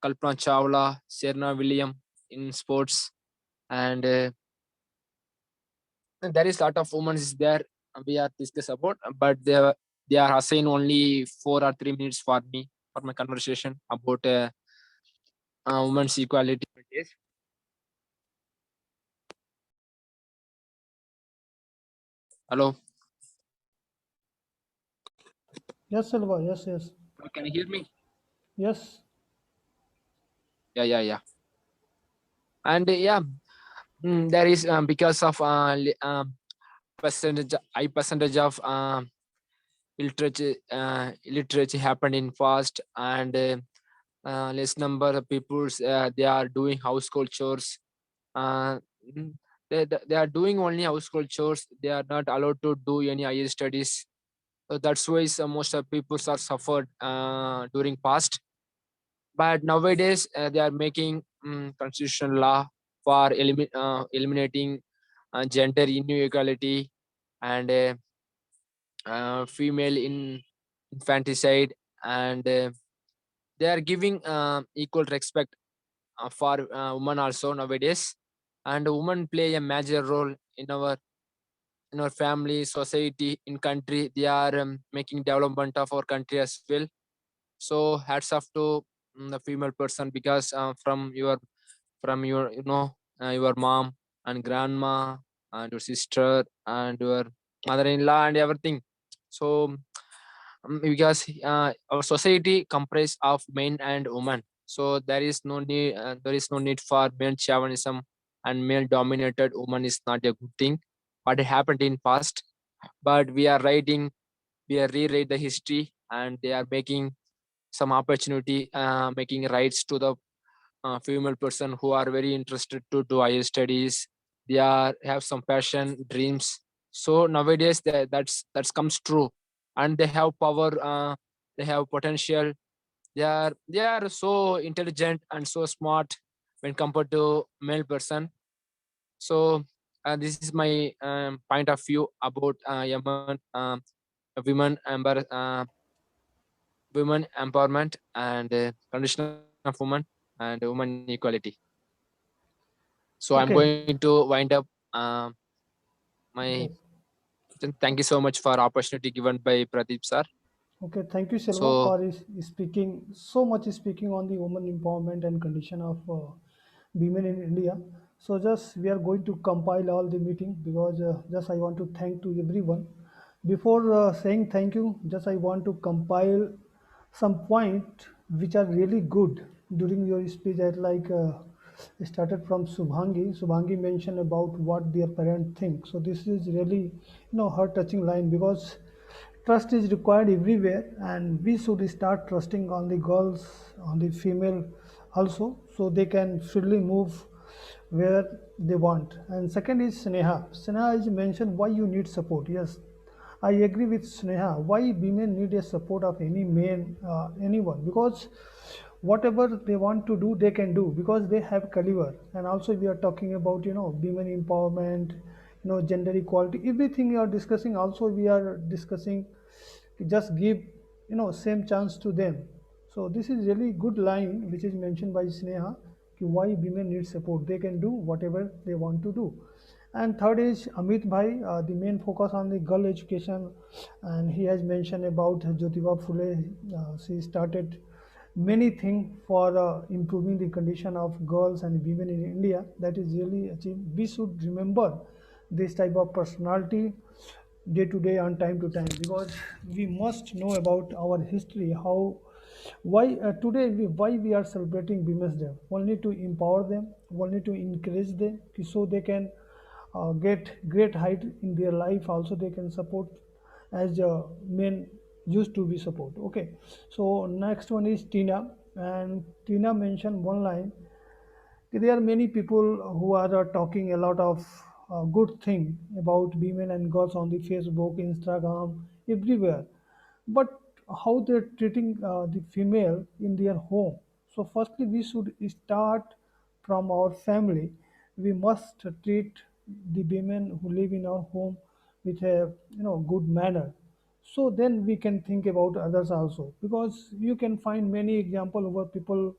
Kalpana Chawla, Serena Williams in sports, and there is lot of women is there we are discuss about, but they are assigned only 4 or 3 minutes for me for my conversation about women's equality. Yes. Hello, Yes, Selva. Yes, yes, can you hear me? yes. Yeah. And there is because of high percentage of illiteracy happened in past, and less number of people they are doing household chores. uh, mm, they are doing only household chores. They are not allowed to do any higher studies. So that's why most of people are suffered during past. But nowadays they are making constitutional law for eliminating gender inequality and female infanticide, and they are giving equal respect for women also nowadays. And women play a major role in our family, society, in country. They are making development of our country as well. So hats off to the female person, because from your your mom and grandma and your sister and your mother-in-law and everything. So because our society comprised of men and women, so there is no need for male chauvinism, and male dominated woman is not a good thing. But it happened in past, but we are rewrite the history, and they are making some opportunity, making rights to the female person who are very interested to do higher studies. They are have some passion, dreams. So nowadays that's comes true, and they have power. They have potential. They are so intelligent and so smart, when compared to male person. So this is my point of view about women women empowerment and condition of women and women equality. So I'm Okay. going to wind up my. Yes. Thank you so much for opportunity given by Pradeep sir. Okay, thank you, Selva, So for speaking so much speaking on the women empowerment and condition of women in India. So just we are going to compile all the meeting because just I want to thank to everyone. Before saying thank you, just I want to compile some point which are really good during your speech. At like started from Subhangi. Subhangi mentioned about what their parent think. So this is really heart touching line because trust is required everywhere and we should start trusting on the girls, on the female also, so they can freely move where they want. And second is Sneha is mentioned why you need support. Yes, I agree with Sneha. Why women need a support of any man, anyone, because whatever they want to do they can do because they have caliber. And also we are talking about women empowerment, gender equality, everything we are discussing. Also we are discussing just give same chance to them. So this is really good line which is mentioned by Sneha, why women need support, they can do whatever they want to do. And third is Amit Bhai, the main focus on the girl education, and he has mentioned about Jyotiba Phule. She started many things for improving the condition of girls and women in India. That is really achieved. We should remember this type of personality day to day and time to time because we must know about our history. How why today why we are celebrating Women's Day? Only to empower them, only to encourage them, so they can get great height in their life. Also they can support as men used to be support. Okay, so next one is Tina, and Tina mentioned one line. There are many people who are talking a lot of good thing about women and girls on the Facebook, Instagram, everywhere, but how they're treating the female in their home. So firstly we should start from our family. We must treat the women who live in our home with a good manner, so then we can think about others also. Because you can find many example where people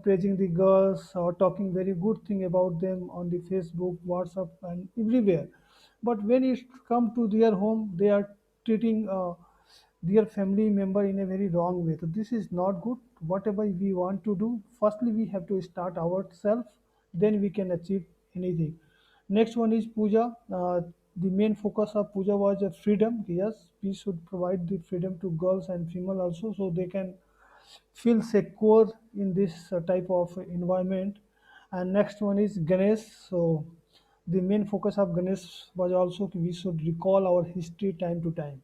praising the girls or talking very good thing about them on the Facebook, WhatsApp, and everywhere, but when it come to their home they are treating their family member in a very wrong way. So this is not good. Whatever we want to do, firstly we have to start ourselves, then we can achieve anything. Next one is Puja. The main focus of Puja was freedom. Yes, we should provide the freedom to girls and female also, so they can feel secure in this type of environment. And next one is Ganesh. So the main focus of Ganesh was also we should recall our history time to time.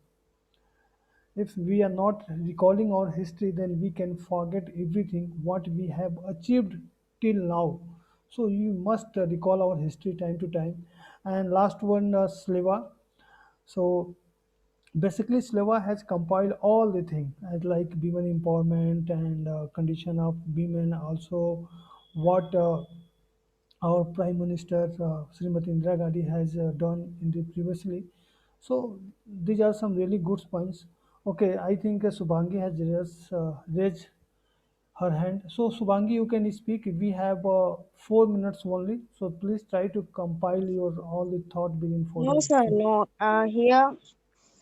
If we are not recalling our history, then we can forget everything what we have achieved till now. So you must recall our history time to time. And last one, Sleva. So basically, Sleva has compiled all the things as like women empowerment and condition of women. Also, what our Prime Minister Srimati Indira Gandhi has done in the previously. So these are some really good points. Okay, I think Subhangi has raised her hand. So Subhangi, you can speak. We have 4 minutes only. So please try to compile your all the thought within four No, minutes. sir, Please, no. Here,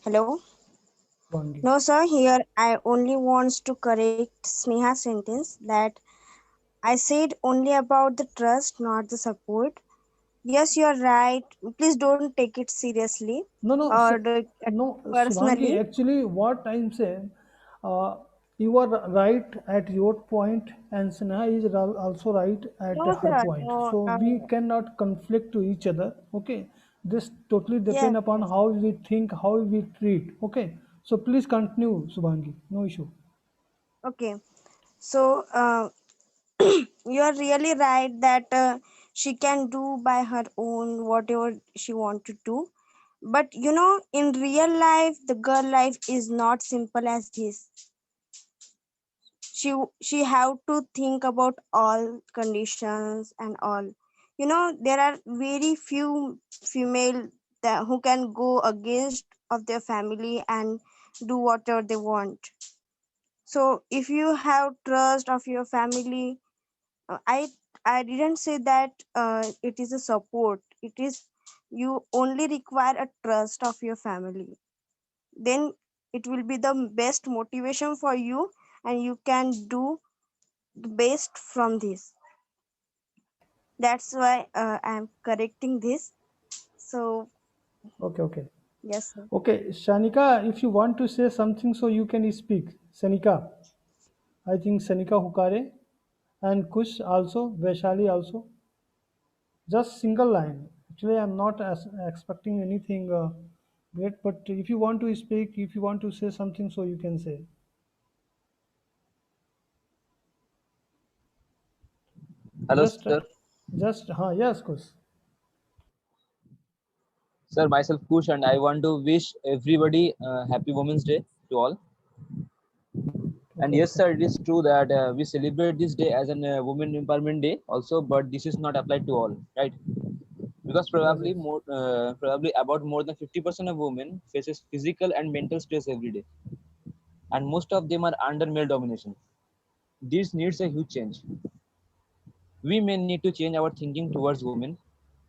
hello. Subhangi. No, sir, here I only wants to correct Sneha's sentence that I said only about the trust, not the support. Yes, you're right. Please don't take it seriously No, no, or do it no, Subhangi. personally. Actually, what I'm saying, uh, you are right at your point, and Sneha is also right at No, her sir, point. no. So we cannot conflict to each other. Okay, this totally depend Yes, upon yes. how we think, how we treat. Okay, so please continue, Subhangi. No issue. Okay. So, you're really right that she can do by her own whatever she want to do. But in real life, the girl life is not simple as this. she have to think about all conditions and all. You know, there are very few female that who can go against of their family and do whatever they want. So if you have trust of your family, I didn't say that it is a support. It is, you only require a trust of your family. Then it will be the best motivation for you, and you can do the best from this. That's why I'm correcting this. So Okay, okay. yes, sir. Okay, Shanika, if you want to say something, so you can speak. Sanika, I think Sanika Hukare and Kush also, Vaishali also. Just single line. Actually, I'm not expecting anything great, but if you want to speak, if you want to say something, so you can say. Hello, Just, sir. yes, Kush. Sir, myself Kush, and I want to wish everybody happy Women's Day to all. And Okay, yes, okay. sir, it is true that we celebrate this day as a Women Empowerment Day also, but this is not applied to all, right? Because Yes, probably yes. more, probably about more than 50% of women faces physical and mental stress every day, and most of them are under male domination. This needs a huge change. We may need to change our thinking towards women,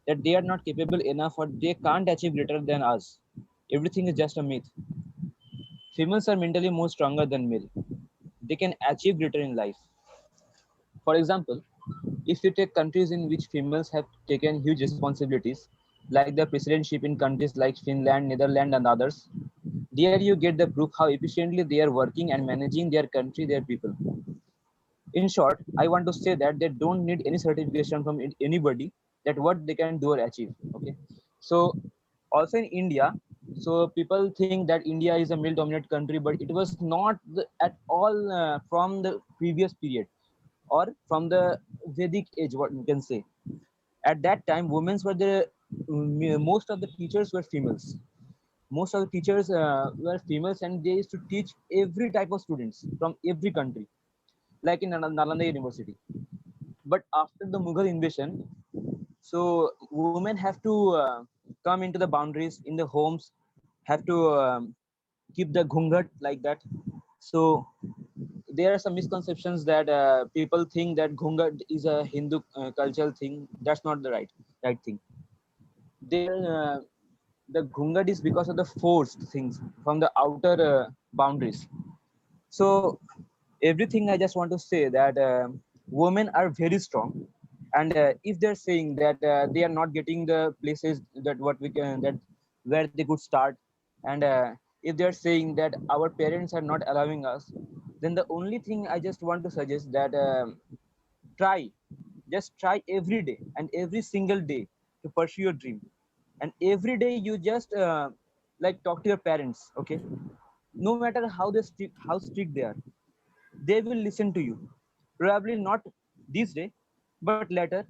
that they are not capable enough or they can't achieve greater than us. Everything is just a myth. Females are mentally more stronger than male. They can achieve greater in life. For example, if you take countries in which females have taken huge responsibilities, like the presidency in countries like Finland, Netherlands, and others, there you get the proof how efficiently they are working and managing their country, their people. In short, I want to say that they don't need any certification from anybody that what they can do or achieve. Okay, so also in India, so people think that India is a male dominated country, but it was not at all from the previous period or from the Vedic age, what you can say. At that time, women were the most of the teachers were females. Most of the teachers were females, and they used to teach every type of students from every country, like in Nalanda University. But after the Mughal invasion, so women have to come into the boundaries in the homes, have to keep the ghungat like that. So there are some misconceptions that people think that ghungat is a Hindu cultural thing. That's not the right thing. There, the ghungat is because of the forced things from the outer boundaries. So everything I just want to say that women are very strong, and if they're saying that they are not getting the places that what we can that where they could start, and if they're saying that our parents are not allowing us, then the only thing I just want to suggest that try, just try every day and every single day to pursue your dream, and every day you just like talk to your parents. Okay, no matter how strict they are, they will listen to you. Probably not this day, but later